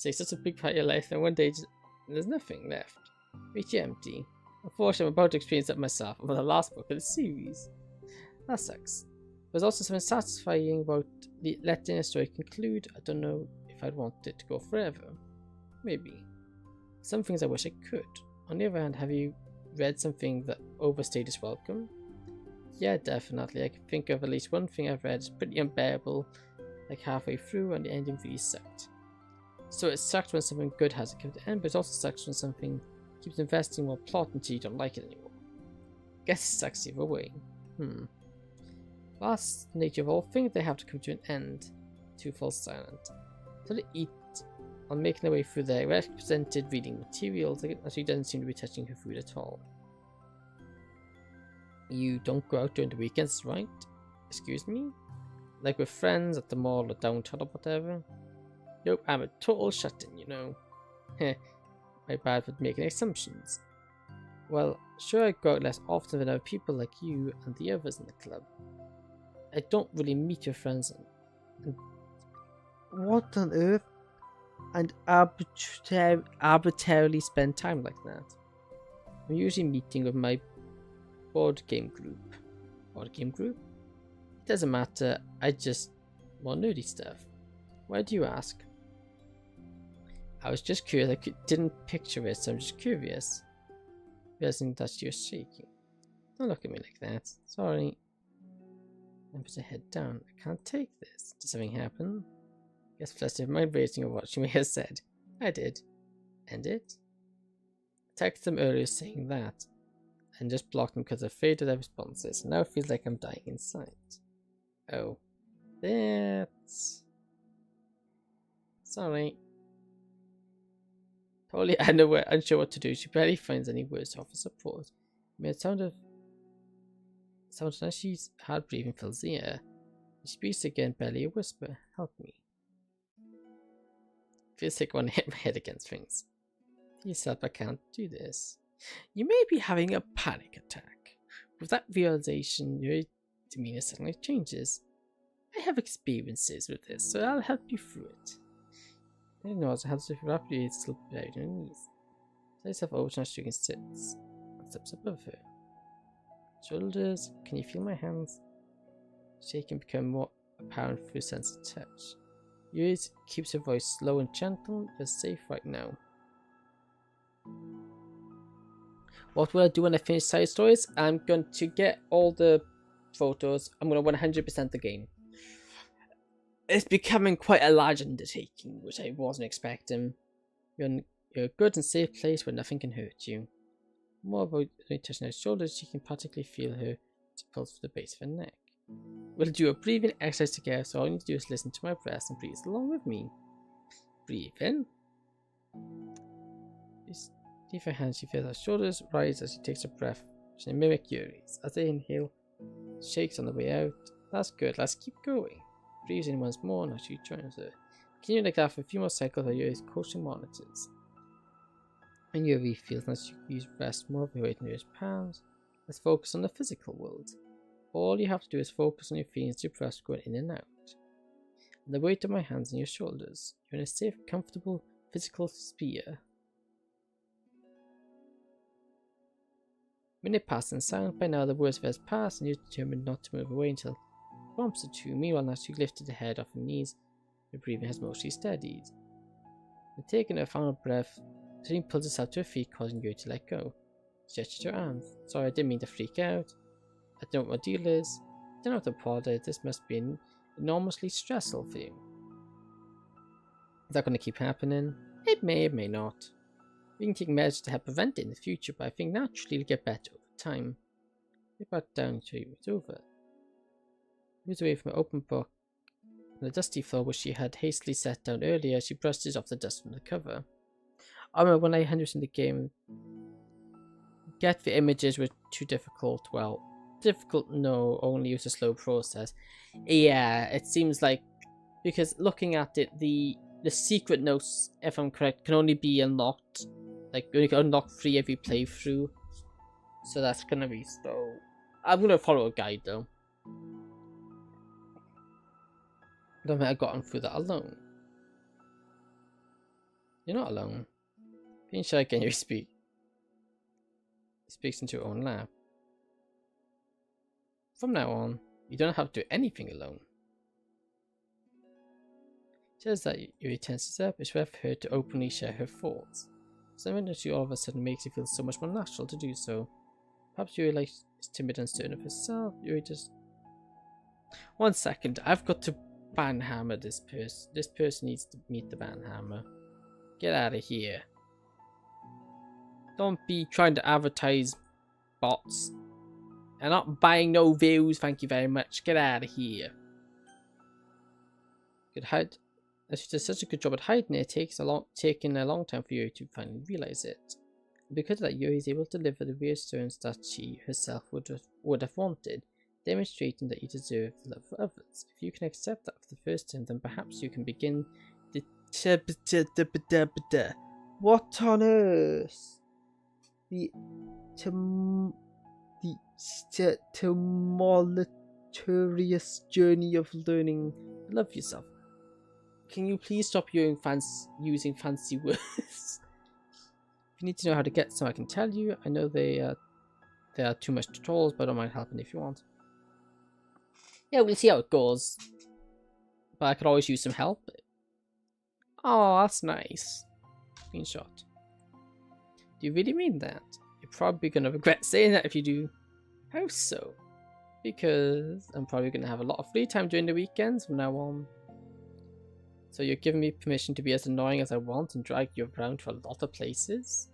A: It's such a big part of your life, and one day there's nothing left. Reach empty. Unfortunately, I'm about to experience that myself over the last book of the series. That sucks. There's also something satisfying about letting a story conclude. I don't know if I'd want it to go forever. Maybe. Some things I wish I could. On the other hand, have you read something that overstayed its welcome? Yeah, definitely. I can think of at least one thing I've read. It's pretty unbearable, like halfway through, and the ending really sucked. So it sucks when something good hasn't come to an end, but it also sucks when something keeps investing more plot until you don't like it anymore. Guess it sucks either way. Last nature of all things, they have to come to an end. Two falls silent. So they eat on making their way through their represented reading materials, as she doesn't seem to be touching her food at all. You don't go out during the weekends, right? Excuse me? Like with friends at the mall or downtown or whatever? Nope, I'm a total shut-in, you know. Heh, my bad for making assumptions. Well, sure I go out less often than other people like you and the others in the club. I don't really meet your friends and what on earth? And arbitrarily spend time like that. I'm usually meeting with my board game group. Board game group? It doesn't matter, I just want nerdy stuff. Why do you ask? I was just curious. I didn't picture it, so I'm just curious. Realizing that you're shaking. Don't look at me like that. Sorry. And put her head down. I can't take this. Did something happen? Guess flustered, mind racing or what she may have said. I did. End it? I texted them earlier saying that. And just blocked them because I'm afraid of their responses. Now it feels like I'm dying inside. Oh. That's... Sorry. Totally unsure what to do. She barely finds any words to offer support. It made sounded as she's hard breathing fills the air. She speaks again, barely a whisper. Help me. Feels like I want to hit my head against things. To yourself, I can't do this. You may be having a panic attack. With that realization, your demeanor suddenly changes. I have experiences with this, so I'll help you through it. I didn't know it helps if you rapidly still buried on your knees. Tell yourself over now she can sit steps above her. Shoulders, can you feel my hands? Shaking become more apparent through a sense of touch. Yours keeps her voice slow and gentle, but safe right now. What will I do when I finish side stories? I'm going to get all the photos. I'm going to 100% the game. It's becoming quite a large undertaking, which I wasn't expecting. You're a good and safe place where nothing can hurt you. More about touching her shoulders, you can particularly feel her pulse through the base of her neck. We'll do a breathing exercise together, so all you need to do is listen to my breath and breathe along with me. Breathe in. Leave her hands, she feels her shoulders rise as she takes a breath. She mimic Yuri's. As they inhale, shakes on the way out. That's good, let's keep going. Breathe in once more, now she joins her. Continue like that for a few more cycles while Yuri's coaching monitors. And Yuri feels that she use rest more of her weight in her palms. Let's focus on the physical world. All you have to do is focus on your feelings, your breath going in and out. And the weight of my hands on your shoulders. You're in a safe, comfortable, physical sphere. Minute passed in silence. By now the worst of it has passed, and you're determined not to move away until bumps or two. Meanwhile, now she lifted her head off her knees. Her breathing has mostly steadied. And taking her final breath, she pulls herself to her feet, causing you to let go. Stretches her arms. Sorry, I didn't mean to freak out. I don't know what my deal is. I don't have to apologize. This must be enormously stressful for you. Is that going to keep happening? It may not. We can take measures to help prevent it in the future, but I think naturally it'll get better over time. Get back down until it's over. Moves away from her open book on the dusty floor which she had hastily set down earlier. She brushes off the dust from the cover. I remember when I 100% the game, get the images were too difficult. Well, difficult no, only it was a slow process. Yeah, it seems like, because looking at it, the secret notes, if I'm correct, can only be unlocked, like you can unlock 3 every playthrough, so that's gonna be slow. I'm gonna follow a guide though. I don't think I've gotten through that alone. You're not alone. Being shy again, you speak. He speaks into your own lap. From now on, you don't have to do anything alone. Says that Yuri tenses up. It's rare for her to openly share her thoughts. Something that she all of a sudden makes it feel so much more natural to do so. Perhaps Yuri is timid and certain of herself. Yuri just... 1 second, I've got to banhammer this person. This person needs to meet the banhammer. Get out of here. Don't be trying to advertise bots. I'm not buying no views, thank you very much. Get out of here. Good hide. She does such a good job at hiding it, taking a long time for Yuri to finally realize it. And because of that, Yuri is able to deliver the reassurance that she herself would have wanted, demonstrating that you deserve the love of others. If you can accept that for the first time, then perhaps you can begin the what on earth? The tumultuous journey of learning to love yourself. Can you please stop using fancy words? If you need to know how to get some, I can tell you. I know there are too much tutorials, but I don't mind helping if you want. Yeah, we'll see how it goes. But I could always use some help. Oh, that's nice. screenshot. Do you really mean that? You're probably gonna regret saying that if you do. How so? Because I'm probably gonna have a lot of free time during the weekends from now on. So you're giving me permission to be as annoying as I want and drag you around to a lot of places?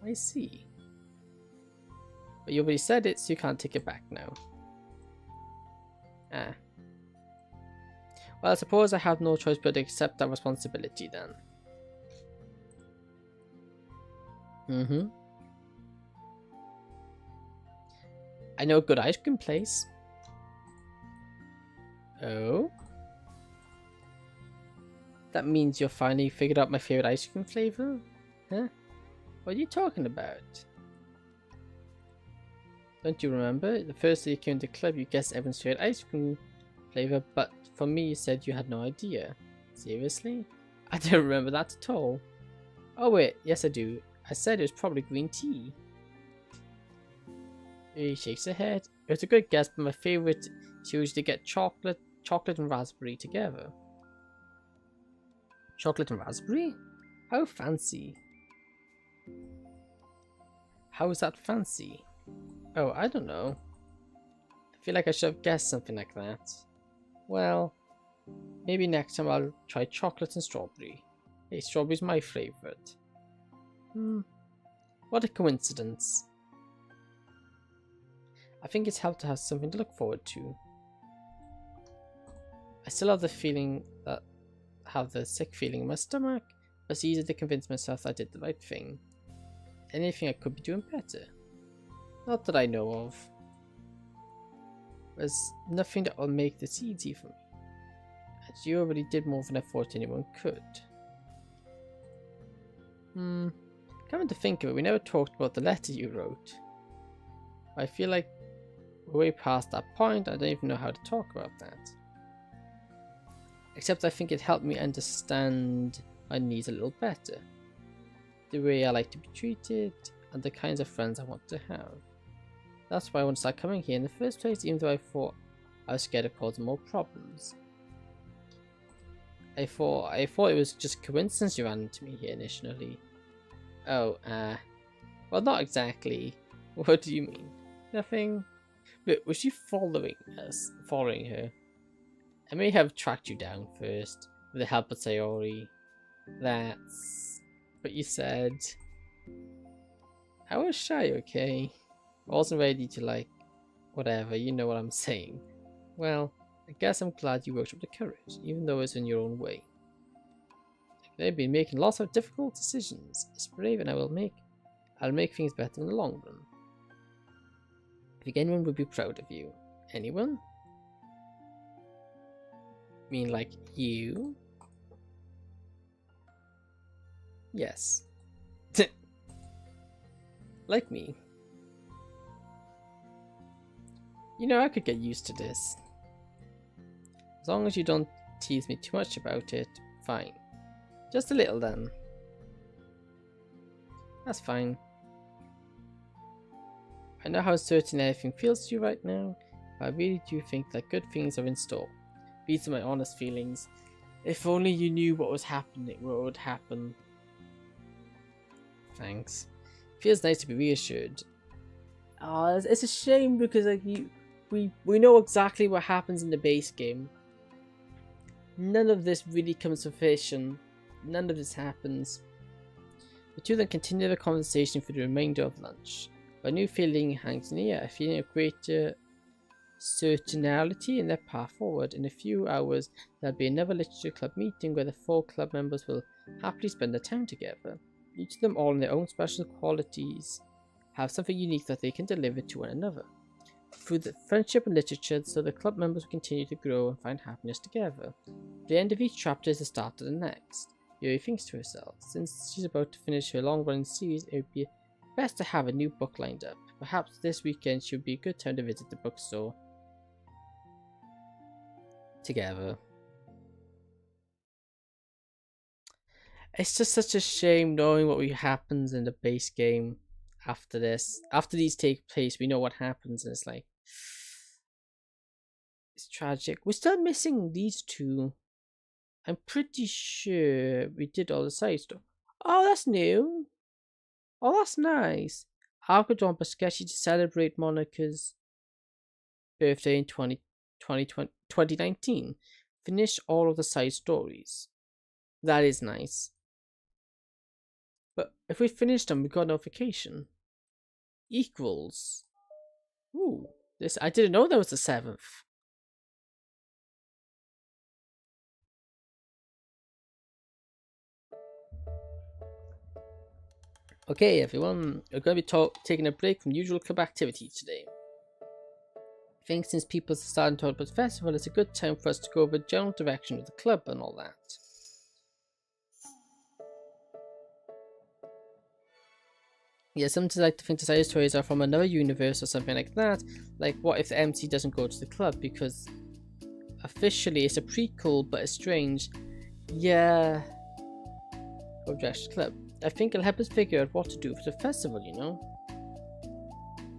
A: I see. But you already said it, so you can't take it back now. Ah. Well, I suppose I have no choice but to accept that responsibility then. Mm-hmm. I know a good ice cream place. Oh? That means you finally figured out my favorite ice cream flavor? Huh? What are you talking about? Don't you remember? The first day you came to the club, you guessed everyone's favorite ice cream flavor, but for me, you said you had no idea. Seriously? I don't remember that at all. Oh wait, yes I do. I said it was probably green tea. He shakes her head. It was a good guess, but my favorite is usually get chocolate and raspberry together. Chocolate and raspberry? How fancy. How is that fancy? Oh, I don't know. I feel like I should have guessed something like that. Well, maybe next time I'll try chocolate and strawberry. Hey, strawberry's my favorite. What a coincidence. I think it's helped to have something to look forward to. I still have the sick feeling in my stomach, but it's easy to convince myself that I did the right thing. Anything I could be doing better. Not that I know of. There's nothing that will make this easy for me. As you already did more than I thought anyone could. Coming to think of it, we never talked about the letter you wrote. I feel like we're way past that point. I don't even know how to talk about that. Except I think it helped me understand my needs a little better. The way I like to be treated, and the kinds of friends I want to have. That's why I want to start coming here in the first place, even though I thought I was scared of causing more problems. I thought it was just coincidence you ran into me here initially. Oh, well, not exactly. What do you mean? Nothing? But was she following us? Following her? I may have tracked you down first, with the help of Sayori. That's... But you said... I was shy, okay? I wasn't ready to, like... Whatever, you know what I'm saying. Well, I guess I'm glad you worked up the courage, even though it's in your own way. They've been making lots of difficult decisions. It's brave and I'll make things better in the long run. I think anyone would be proud of you. Anyone? I mean, like you? Yes. Like me. You know, I could get used to this. As long as you don't tease me too much about it, fine. Just a little then. That's fine. I know how certain everything feels to you right now, but I really do think that good things are in store. These are my honest feelings. If only you knew what was happening, what would happen. Thanks. Feels nice to be reassured. Oh, it's a shame because like we know exactly what happens in the base game. None of this really comes to fruition. None of this happens. The two then continue the conversation for the remainder of lunch. A new feeling hangs near, a feeling of greater certainty in their path forward. In a few hours, there'll be another literature club meeting where the 4 club members will happily spend their time together. Each of them, all in their own special qualities, have something unique that they can deliver to one another. Through the friendship and literature, so the club members will continue to grow and find happiness together. The end of each chapter is the start of the next. Yuri thinks to herself, since she's about to finish her long-running series, it would be best to have a new book lined up. Perhaps this weekend should be a good time to visit the bookstore together. It's just such a shame knowing what happens in the base game after this. After these take place, we know what happens, and it's like... It's tragic. We're still missing these two. I'm pretty sure we did all the side stuff. Oh, that's new. Oh, that's nice. I've got drawn sketchy to celebrate Monica's birthday in 2019. Finish all of the side stories. That is nice. But if we finish them, we got a notification. Equals. Ooh, this I didn't know there was a 7th. Okay, everyone, we're going to be taking a break from usual club activities today. I think since people are starting to talk about the festival, it's a good time for us to go over the general direction of the club and all that. Yeah, sometimes I like to think the side stories are from another universe or something like that. Like, what if the MC doesn't go to the club? Because officially it's a prequel, but it's strange. Yeah. Object Club. I think it'll help us figure out what to do for the festival, you know?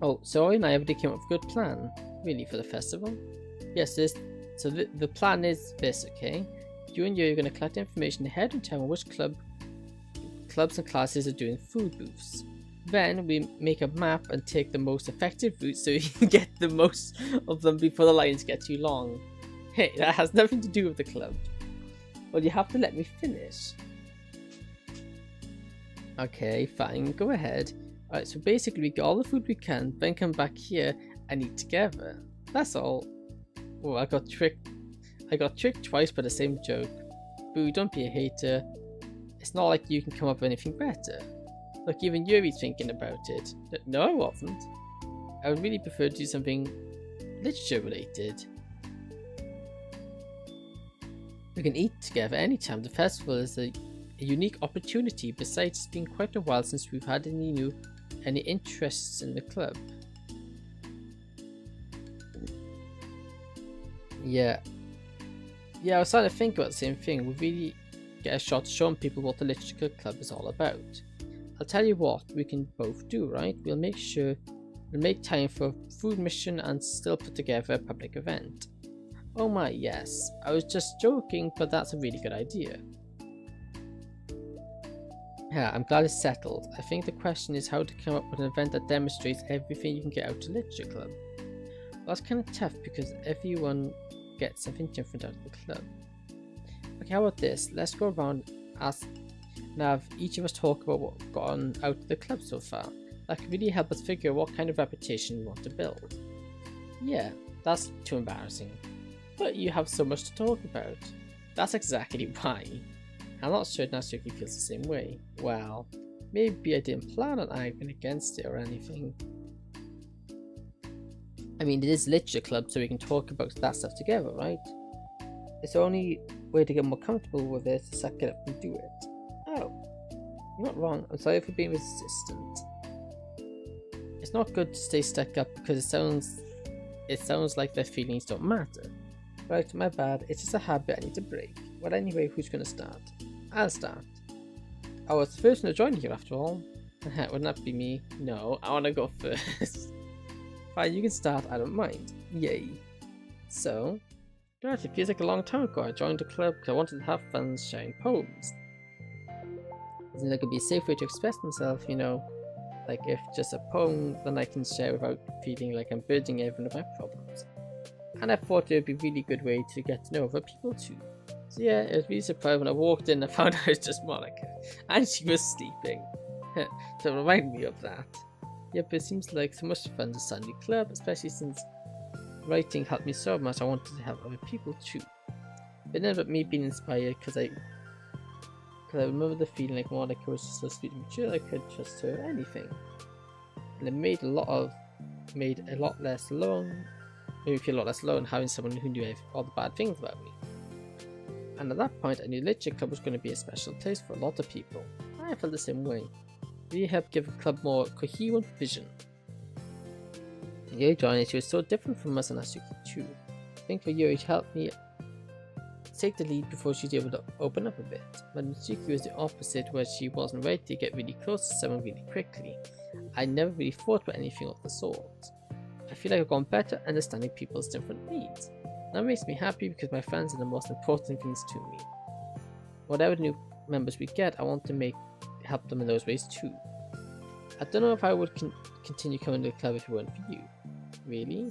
A: Oh, so I and I already came up with a good plan. Really, for the festival? Yes, so the plan is this, okay? You and you are going to collect information ahead in time on which clubs and classes are doing food booths. Then we make a map and take the most effective routes so you can get the most of them before the lines get too long. Hey, that has nothing to do with the club. Well, you have to let me finish. Okay, fine, go ahead. Alright, so basically we get all the food we can, then come back here and eat together. That's all. Oh, I got tricked twice by the same joke. Boo, don't be a hater. It's not like you can come up with anything better. Look, even Yuri's thinking about it. No, I wasn't. I would really prefer to do something literature related. We can eat together anytime. The festival is a unique opportunity. Besides, it's been quite a while since we've had any interests in the club. Yeah, I was starting to think about the same thing. We really get a shot at showing people what the literature club is all about. I'll tell you what we can both do, right? We'll make time for a food mission and still put together a public event. Oh my, yes. I was just joking, but that's a really good idea. Yeah, I'm glad it's settled. I think the question is how to come up with an event that demonstrates everything you can get out of Literature Club. Well, that's kind of tough because everyone gets something different out of the club. Okay, how about this? Let's go around and have each of us talk about what we've gotten out of the club so far. That could really help us figure out what kind of reputation we want to build. Yeah, that's too embarrassing. But you have so much to talk about. That's exactly why. I'm not sure Natsuki feels the same way. Well, maybe I didn't plan on arguing against it or anything. I mean, it is Literature Club, so we can talk about that stuff together, right? It's the only way to get more comfortable with it to suck it up and do it. Oh, you're not wrong. I'm sorry for being resistant. It's not good to stay stuck up because it sounds like their feelings don't matter. Right, my bad. It's just a habit I need to break. Well, anyway, who's gonna start? I'll start. Oh, it's the first one to join here after all. Wouldn't that be me? No, I wanna go first. Fine, you can start, I don't mind. Yay. So, right, it feels like a long time ago I joined the club because I wanted to have fun sharing poems. It seems like it'd be a safe way to express myself, you know. Like if just a poem, then I can share without feeling like I'm burdening everyone with my problems. And I thought it would be a really good way to get to know other people too. So yeah, it was really surprised when I walked in and I found out it was just Monica. And she was sleeping. To remind me of that. Yep, it seems like so much fun to start a new club, especially since writing helped me so much I wanted to help other people too. But it ended up me being inspired because I remember the feeling like Monica was just so sweet and mature I could trust her anything. And it made a lot less alone. Made me feel a lot less alone having someone who knew all the bad things about me. And at that point I knew Literature Club was going to be a special place for a lot of people. I felt the same way. It really helped give the club more coherent vision. And Yuri joining, she was so different from us and Natsuki too. I think for Yuri to help me take the lead before she was able to open up a bit. But Natsuki was the opposite, where she wasn't ready to get really close to someone really quickly. I never really thought about anything of the sort. I feel like I've gone better understanding people's different needs. That makes me happy because my friends are the most important things to me. Whatever new members we get, I want to make help them in those ways too. I don't know if I would continue coming to the club if it weren't for you. Really?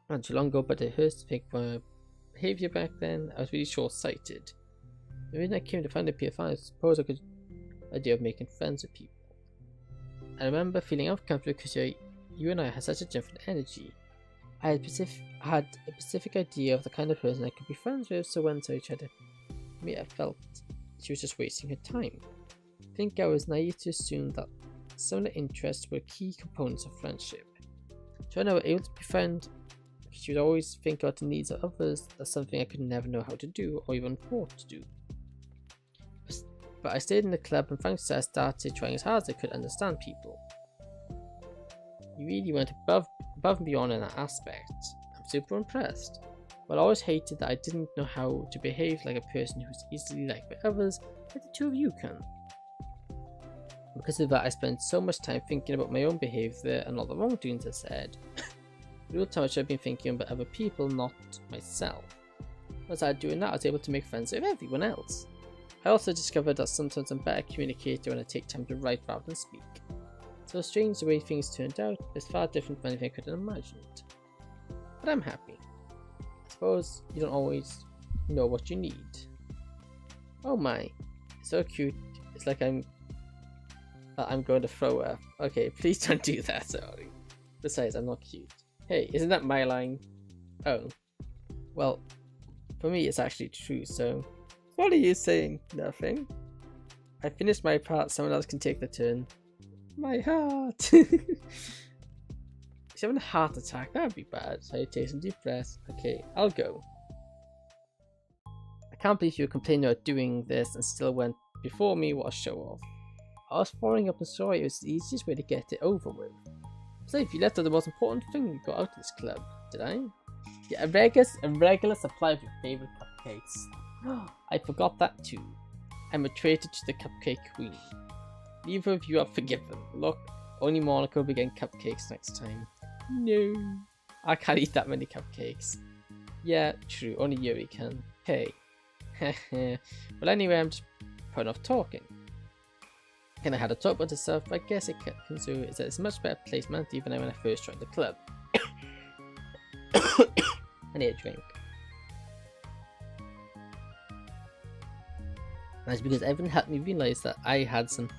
A: Not too long ago, but it hurts to think of my behaviour back then. I was really short-sighted. The reason I came to find a PFI, I suppose I could idea of making friends with people. I remember feeling uncomfortable because you and I had such a different energy. I had a specific idea of the kind of person I could be friends with, so when I tried to meet, I felt she was just wasting her time. I think I was naive to assume that similar interests were key components of friendship. So when I was able to befriend, she would always think about the needs of others. That's something I could never know how to do or even afford to do. But I stayed in the club, and thanks to that I started trying as hard as I could understand people. You really went above and beyond in that aspect. I'm super impressed. But I always hated that I didn't know how to behave like a person who's easily liked by others, like the two of you can. Because of that, I spent so much time thinking about my own behaviour and all the wrongdoings I said. The real time I should have been thinking about other people, not myself. As I was doing that, I was able to make friends with everyone else. I also discovered that sometimes I'm a better communicator when I take time to write rather than speak. So strange the way things turned out, it's far different from anything I could have imagined. But I'm happy. I suppose you don't always know what you need. Oh my, it's so cute. It's like I'm going to throw up. Okay, please don't do that, sorry. Besides, I'm not cute. Hey, isn't that my line? Oh. Well, for me it's actually true, so... What are you saying? Nothing. I finished my part, someone else can take the turn. My heart! She's having a heart attack, that'd be bad. So you take some deep breaths. Okay, I'll go. I can't believe you were complaining about doing this and still went before me. What a show off. I was following up a story, it was the easiest way to get it over with. So if you left out the most important thing you got out of this club, did I? Yeah, a regular supply of your favourite cupcakes. I forgot that too. I'm a traitor to the cupcake queen. Neither of you are forgiven. Look, only Monica will be getting cupcakes next time. No, I can't eat that many cupcakes. Yeah, true, only Yuri can. Hey. Well anyway, I'm just putting off talking. And I had a talk about myself, but I guess it can do is that it's a much better place mentally than when I first joined the club. I need a drink. That's because everyone helped me realise that I had some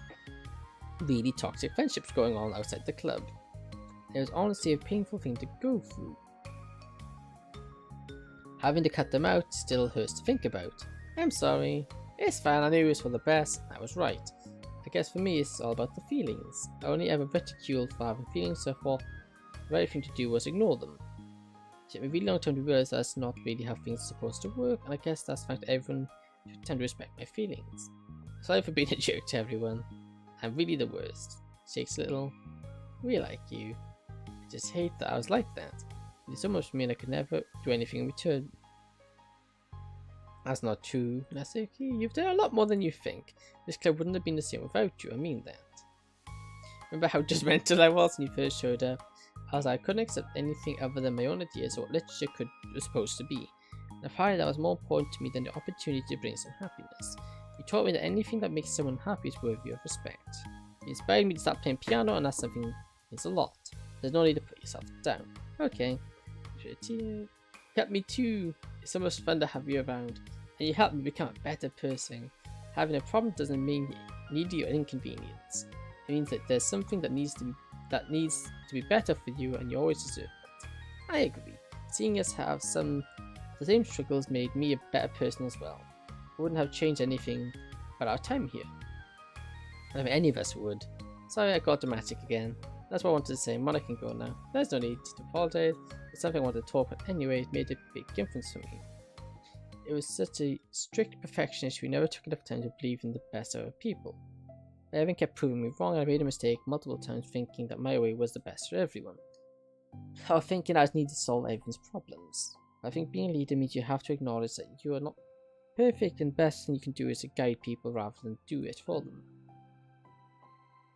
A: really toxic friendships going on outside the club. It was honestly a painful thing to go through. Having to cut them out still hurts to think about. I'm sorry. It's fine, I knew it was for the best. I was right. I guess for me it's all about the feelings. I only ever ridiculed for having feelings, so I thought the right thing to do was ignore them. It took me a really long time to realise that's not really how things are supposed to work, and I guess that's the fact everyone should tend to respect my feelings. Sorry for being a jerk to everyone. I'm really the worst. Shakes a little. We like you. I just hate that I was like that. It did so much for me and I could never do anything in return. That's not true. And I say, okay, you've done a lot more than you think. This club wouldn't have been the same without you, I mean that. Remember how judgmental I was when you first showed up? I couldn't accept anything other than my own ideas of what literature was supposed to be. And I find that was more important to me than the opportunity to bring some happiness. You taught me that anything that makes someone happy is worthy of respect. You inspired me to start playing piano, and that's something that means a lot. There's no need to put yourself down. Okay. You helped me too. It's so much fun to have you around. And you helped me become a better person. Having a problem doesn't mean you need you an inconvenience. It means that there's something that needs to be better for you, and you always deserve it. I agree. Seeing us have the same struggles made me a better person as well. I wouldn't have changed anything but our time here. I don't think any of us would. Sorry I got dramatic again. That's what I wanted to say. Mona can go now. There's no need to apologize. It's something I wanted to talk about anyway. It made a big difference for me. It was such a strict perfectionist who never took enough time to believe in the best of people. Evan kept proving me wrong, and I made a mistake multiple times thinking that my way was the best for everyone. I was thinking I just needed to solve everyone's problems. I think being a leader means you have to acknowledge that you are not perfect, and the best thing you can do is to guide people rather than do it for them.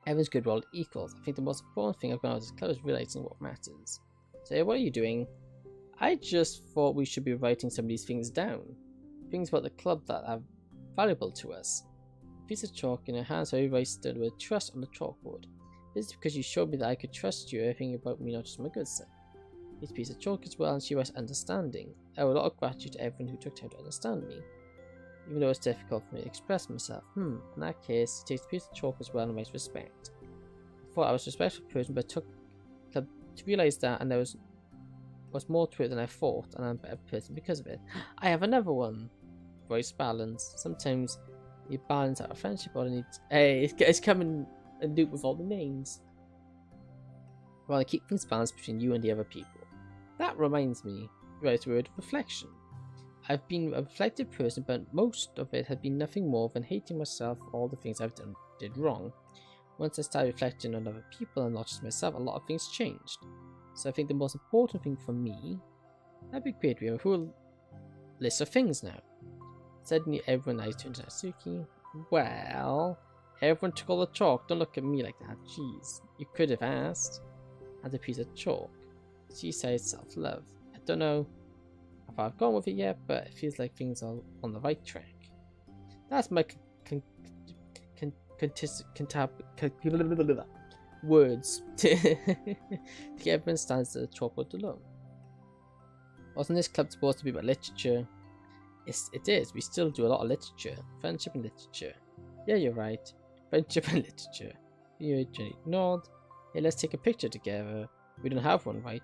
A: Everyone's good world equals. I think the most important thing I've got out of this club is realizing what matters. So what are you doing? I just thought we should be writing some of these things down. Things about the club that are valuable to us. piece of chalk in her hand, so everybody stood with trust on the chalkboard. This is because you showed me that I could trust you, everything about me, not just my good side. This piece of chalk as well, and she was understanding. I owe a lot of gratitude to everyone who took time to understand me, even though it's difficult for me to express myself. In that case, he takes a piece of chalk as well and makes respect. I thought I was a respectful person, but it took to realize that, and there was more to it than I thought, and I'm a better person because of it. I have another one. Voice balance. Sometimes you balance out a friendship, or it's coming and loop with all the names. Well, I keep things balanced between you and the other people. That reminds me, right word, reflection. I've been a reflective person, but most of it has been nothing more than hating myself for all the things I've did wrong. Once I started reflecting on other people and not just myself, a lot of things changed. So I think the most important thing for me, that'd be great, we have a whole list of things now. Suddenly everyone eyes turned to Natsuki. Well, everyone took all the chalk, don't look at me like that, jeez. You could have asked. And a piece of chalk. She says self-love. I don't know if I've gone with it yet, but it feels like things are on the right track. That's my words. Everyone stands at the chalkboard alone. Wasn't this club supposed to be about literature? Yes, it is. We still do a lot of literature. Friendship and literature. Yeah, you're right. Friendship and literature. You ignored. Hey, let's take a picture together. We don't have one, right?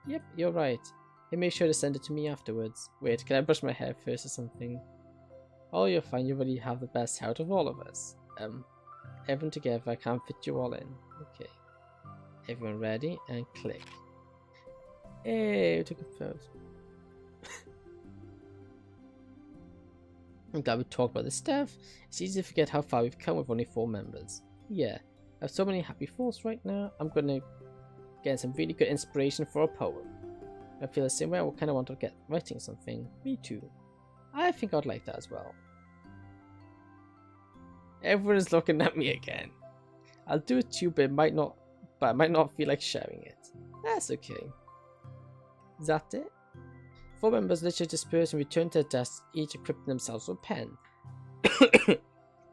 A: Yep, you're right. Hey, make sure to send it to me afterwards. Wait, can I brush my hair first or something? Oh, you're fine. You really have the best hair out of all of us. Everyone together. I can't fit you all in. Okay. Everyone ready? And click. Hey, we took a photo. I'm glad we talked about this stuff. It's easy to forget how far we've come with only 4 members. Yeah, I have so many happy thoughts right now. I'm gonna get some really good inspiration for a poem. I feel the same way. I kind of want to get writing something. Me too. I think I'd like that as well. Everyone's looking at me again. I'll do it too, but I might not feel like sharing it. That's okay. Is that it? 4 members literally dispersed and returned to their desks, each equipping themselves with a pen.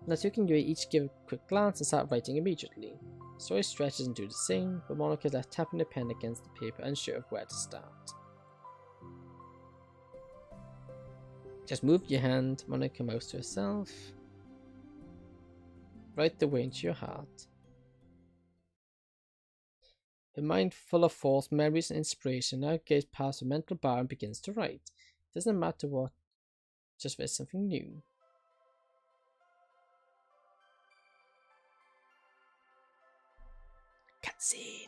A: Natsuki and Yui each give a quick glance and start writing immediately. Sori stretches and do the same, but Monika is left tapping the pen against the paper, unsure of where to start. Just move your hand, Monika mouths to herself. Write the way into your heart. Her mind full of thoughts, memories and inspiration now gets past the mental bar and begins to write. It doesn't matter what, just there's something new. Cutscene.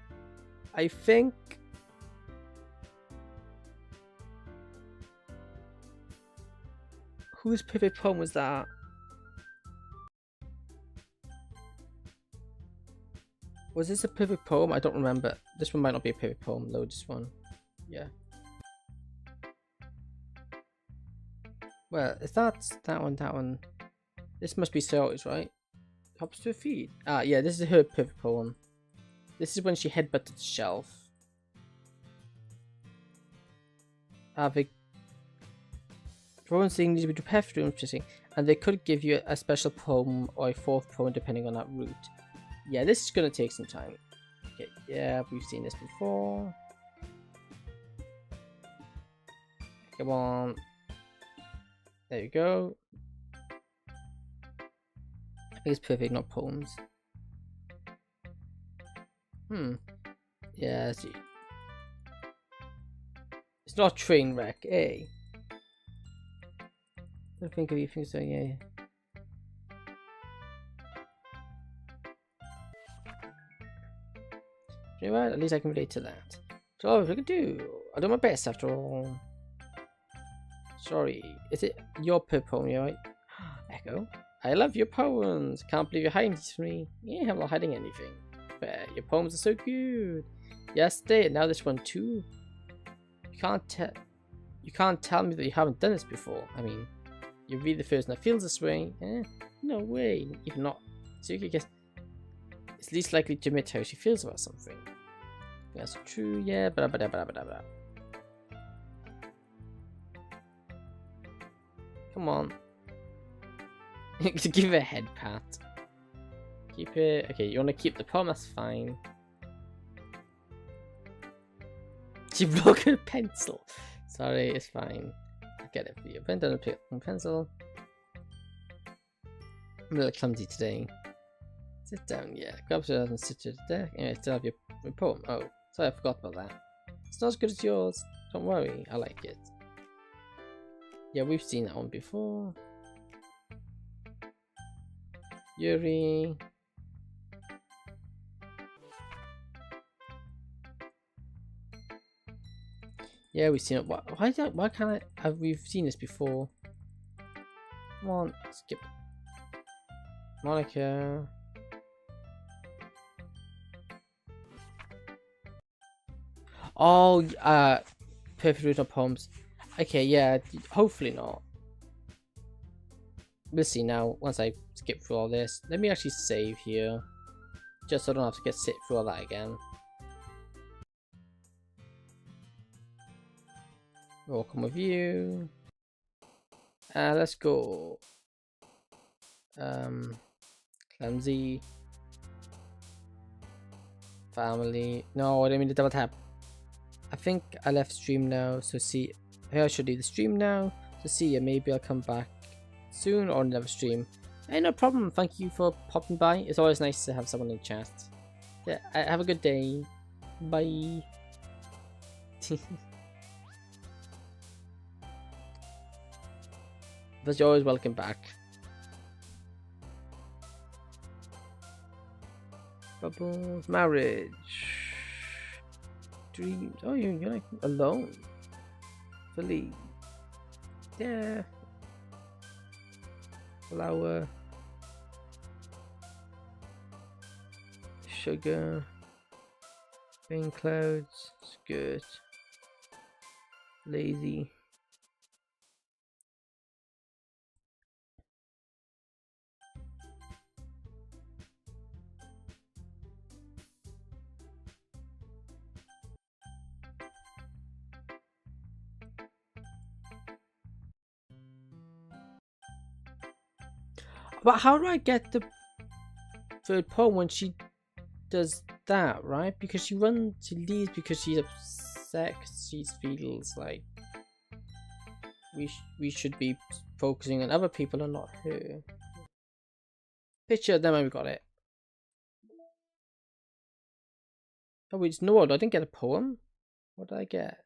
A: I think whose perfect poem was that? Was this a perfect poem? I don't remember. This one might not be a perfect poem. Load this one. Yeah. Well, if that's that one. This must be So's, right? Hops to her feet. Ah, yeah, this is her perfect poem. This is when she headbutted the shelf. They poems saying these would be perfect rooms, and they could give you a special poem or a fourth poem depending on that route. Yeah, this is gonna take some time. Okay, yeah, we've seen this before. Come on. There you go. I think it's perfect, not poems. Yeah, see. It's not a train wreck, eh? I think of you think so, yeah. You know what? At least I can relate to that. So what we can do? I'll do my best after all. Sorry, is it your poem, right? Echo, I love your poems. Can't believe you're hiding these from me. Yeah, I'm not hiding anything. But your poems are so good. Yesterday and now this one too. You can't tell me that you haven't done this before. I mean, you're really the first one that feels this way. No way. Even not. So you guess it's least likely to admit how she feels about something. That's true, yeah. Blah blah blah blah blah. Come on. To give it a head pat. Keep it. Okay, you want to keep the poem? That's fine. She broke her pencil. Sorry, it's fine. I'll get it for you. Pen down and pencil. I'm a little clumsy today. Sit down, yeah. Grab yourself and sit at the desk. Anyway, still have your poem. Oh, sorry, I forgot about that. It's not as good as yours. Don't worry, I like it. Yeah, we've seen that one before. Yuri. Yeah, we've seen it. Why can't I? We've seen this before. Come on, skip. Monica. Oh, perfect original poems. Okay, yeah, hopefully not. We'll see now, once I skip through all this. Let me actually save here. Just so I don't have to sit through all that again. Welcome with you. Let's go. Clumsy. Family. No, I didn't mean to double tap. I think I left stream now, so see. I should leave the stream now. So see ya. Maybe I'll come back soon or another stream. Hey, no problem. Thank you for popping by. It's always nice to have someone in chat. Yeah, have a good day. Bye. But you're always welcome back. Bubbles, marriage, dreams. Oh, you're like alone. Fully. Yeah. Flower. Sugar. Rain clouds. Skirt. Lazy. But how do I get the third poem when she does that, right? Because she leaves because she's upset. She feels like we should be focusing on other people and not her. Picture, then we got it. Oh wait, no, I didn't get a poem. What did I get?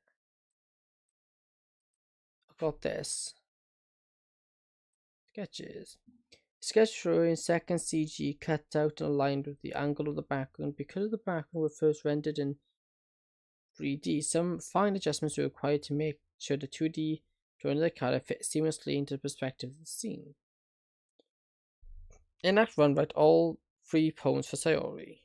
A: I got this. Sketches. Sketch showing second CG cut out and aligned with the angle of the background because the background was first rendered in 3D. Some fine adjustments are required to make sure the 2D drawing of the character fits seamlessly into the perspective of the scene. In Act 1, write all 3 poems for Sayori.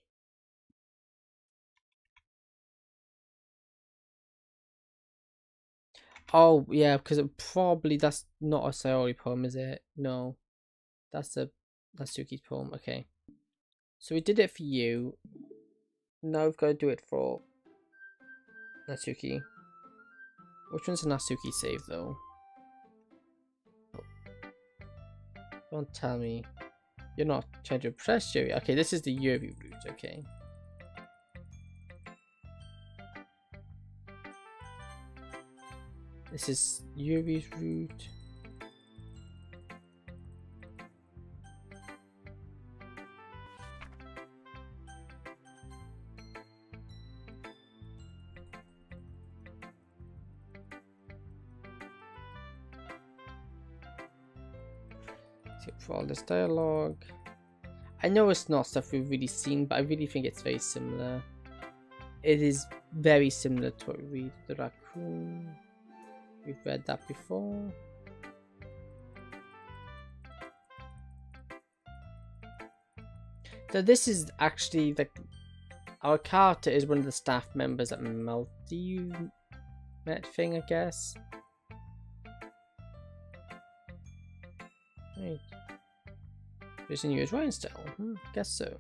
A: Oh, yeah, because that's not a Sayori poem, is it? No. That's Natsuki's poem. Okay. So we did it for you. Now we've got to do it for Natsuki. Which one's a Natsuki save, though? Oh. Don't tell me. You're not trying to impress Yuri. Okay, this is the Yuri route, okay. This is Yuri's route. For all this dialogue. I know it's not stuff we've really seen, but I really think it's very similar. It is very similar to what we read the raccoon. We've read that before. So this is actually like our character is one of the staff members at Multi Met thing, I guess. Right. There's a new Ryan style. Guess so.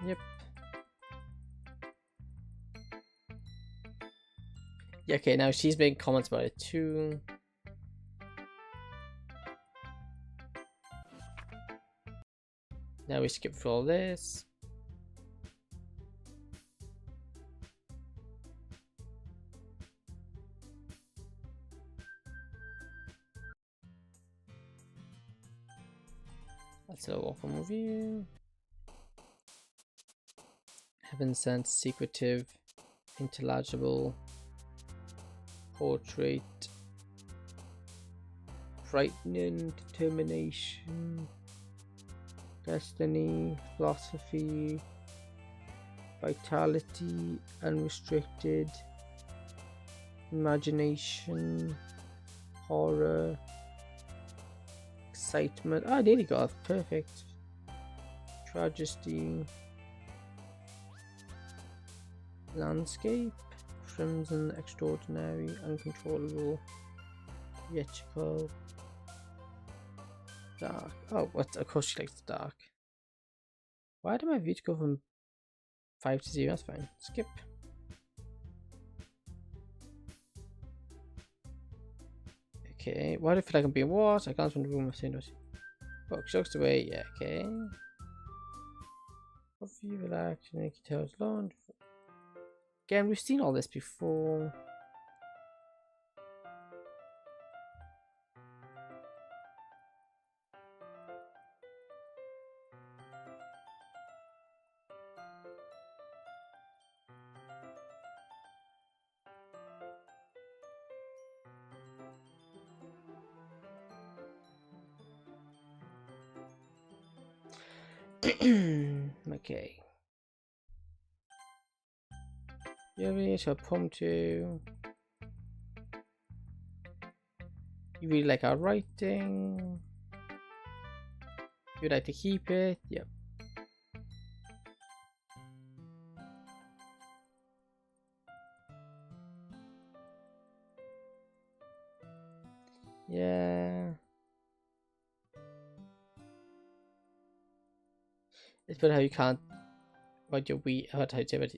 A: Yep. Yeah, okay, now she's making comments about it too. Now we skip through all this. That's a welcome review. Heaven sent, secretive, intelligible, portrait, frightening, determination, destiny, philosophy, vitality, unrestricted, imagination, horror, excitement. I nearly got it. Perfect. Tragedy, landscape, crimson, extraordinary, uncontrollable, theatrical, dark. Oh, what? Of course she likes the dark. Why did my view go from 5 to 0? That's fine. Skip. Okay, why do I feel like I'm being watched? I can't from the room of saying oh, she looks away. Yeah, okay. Coffee, relax, Nikki tells launch. Again, we've seen all this before. Okay. Yuri, so poem 2. You really like our writing. You'd like to keep it. Yep. Yeah. It's about how you can't what your we how to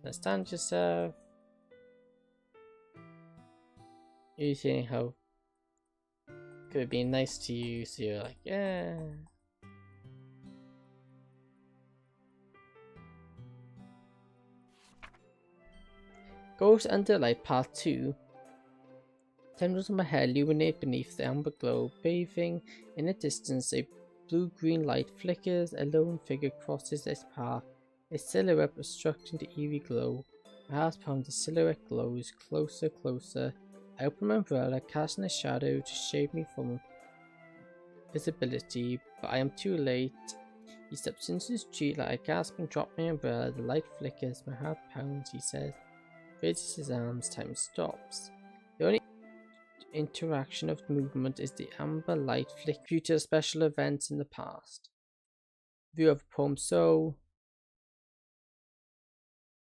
A: understand yourself. You're saying how could have been nice to you, so you're like, yeah. Ghost Under Light Part 2. Tendrils of my hair illuminate beneath the amber glow, bathing in the distance. A blue-green light flickers, a lone figure crosses its path, a silhouette obstructing the eerie glow. My heart pounds, the silhouette glows closer, closer. I open my umbrella, casting a shadow to shade me from visibility, but I am too late. He steps into his street like I gasp and drop my umbrella. The light flickers, my heart pounds, he says. Raises his arms, time stops. The only interaction of movement is the amber light flick future special events in the past. View of the poem. So,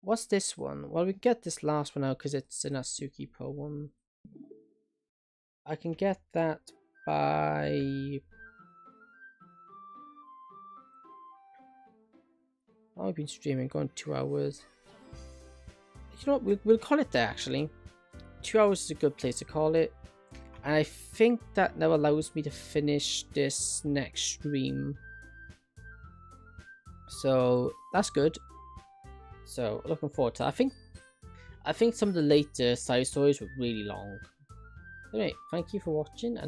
A: what's this one? Well, we can get this last one out because it's an Asuki poem. I can get that by... I've been streaming, going 2 hours. You know what, we'll call it there actually. 2 hours is a good place to call it. And I think that now allows me to finish this next stream. So that's good. So looking forward to that. I think some of the later side stories were really long. Anyway, thank you for watching. And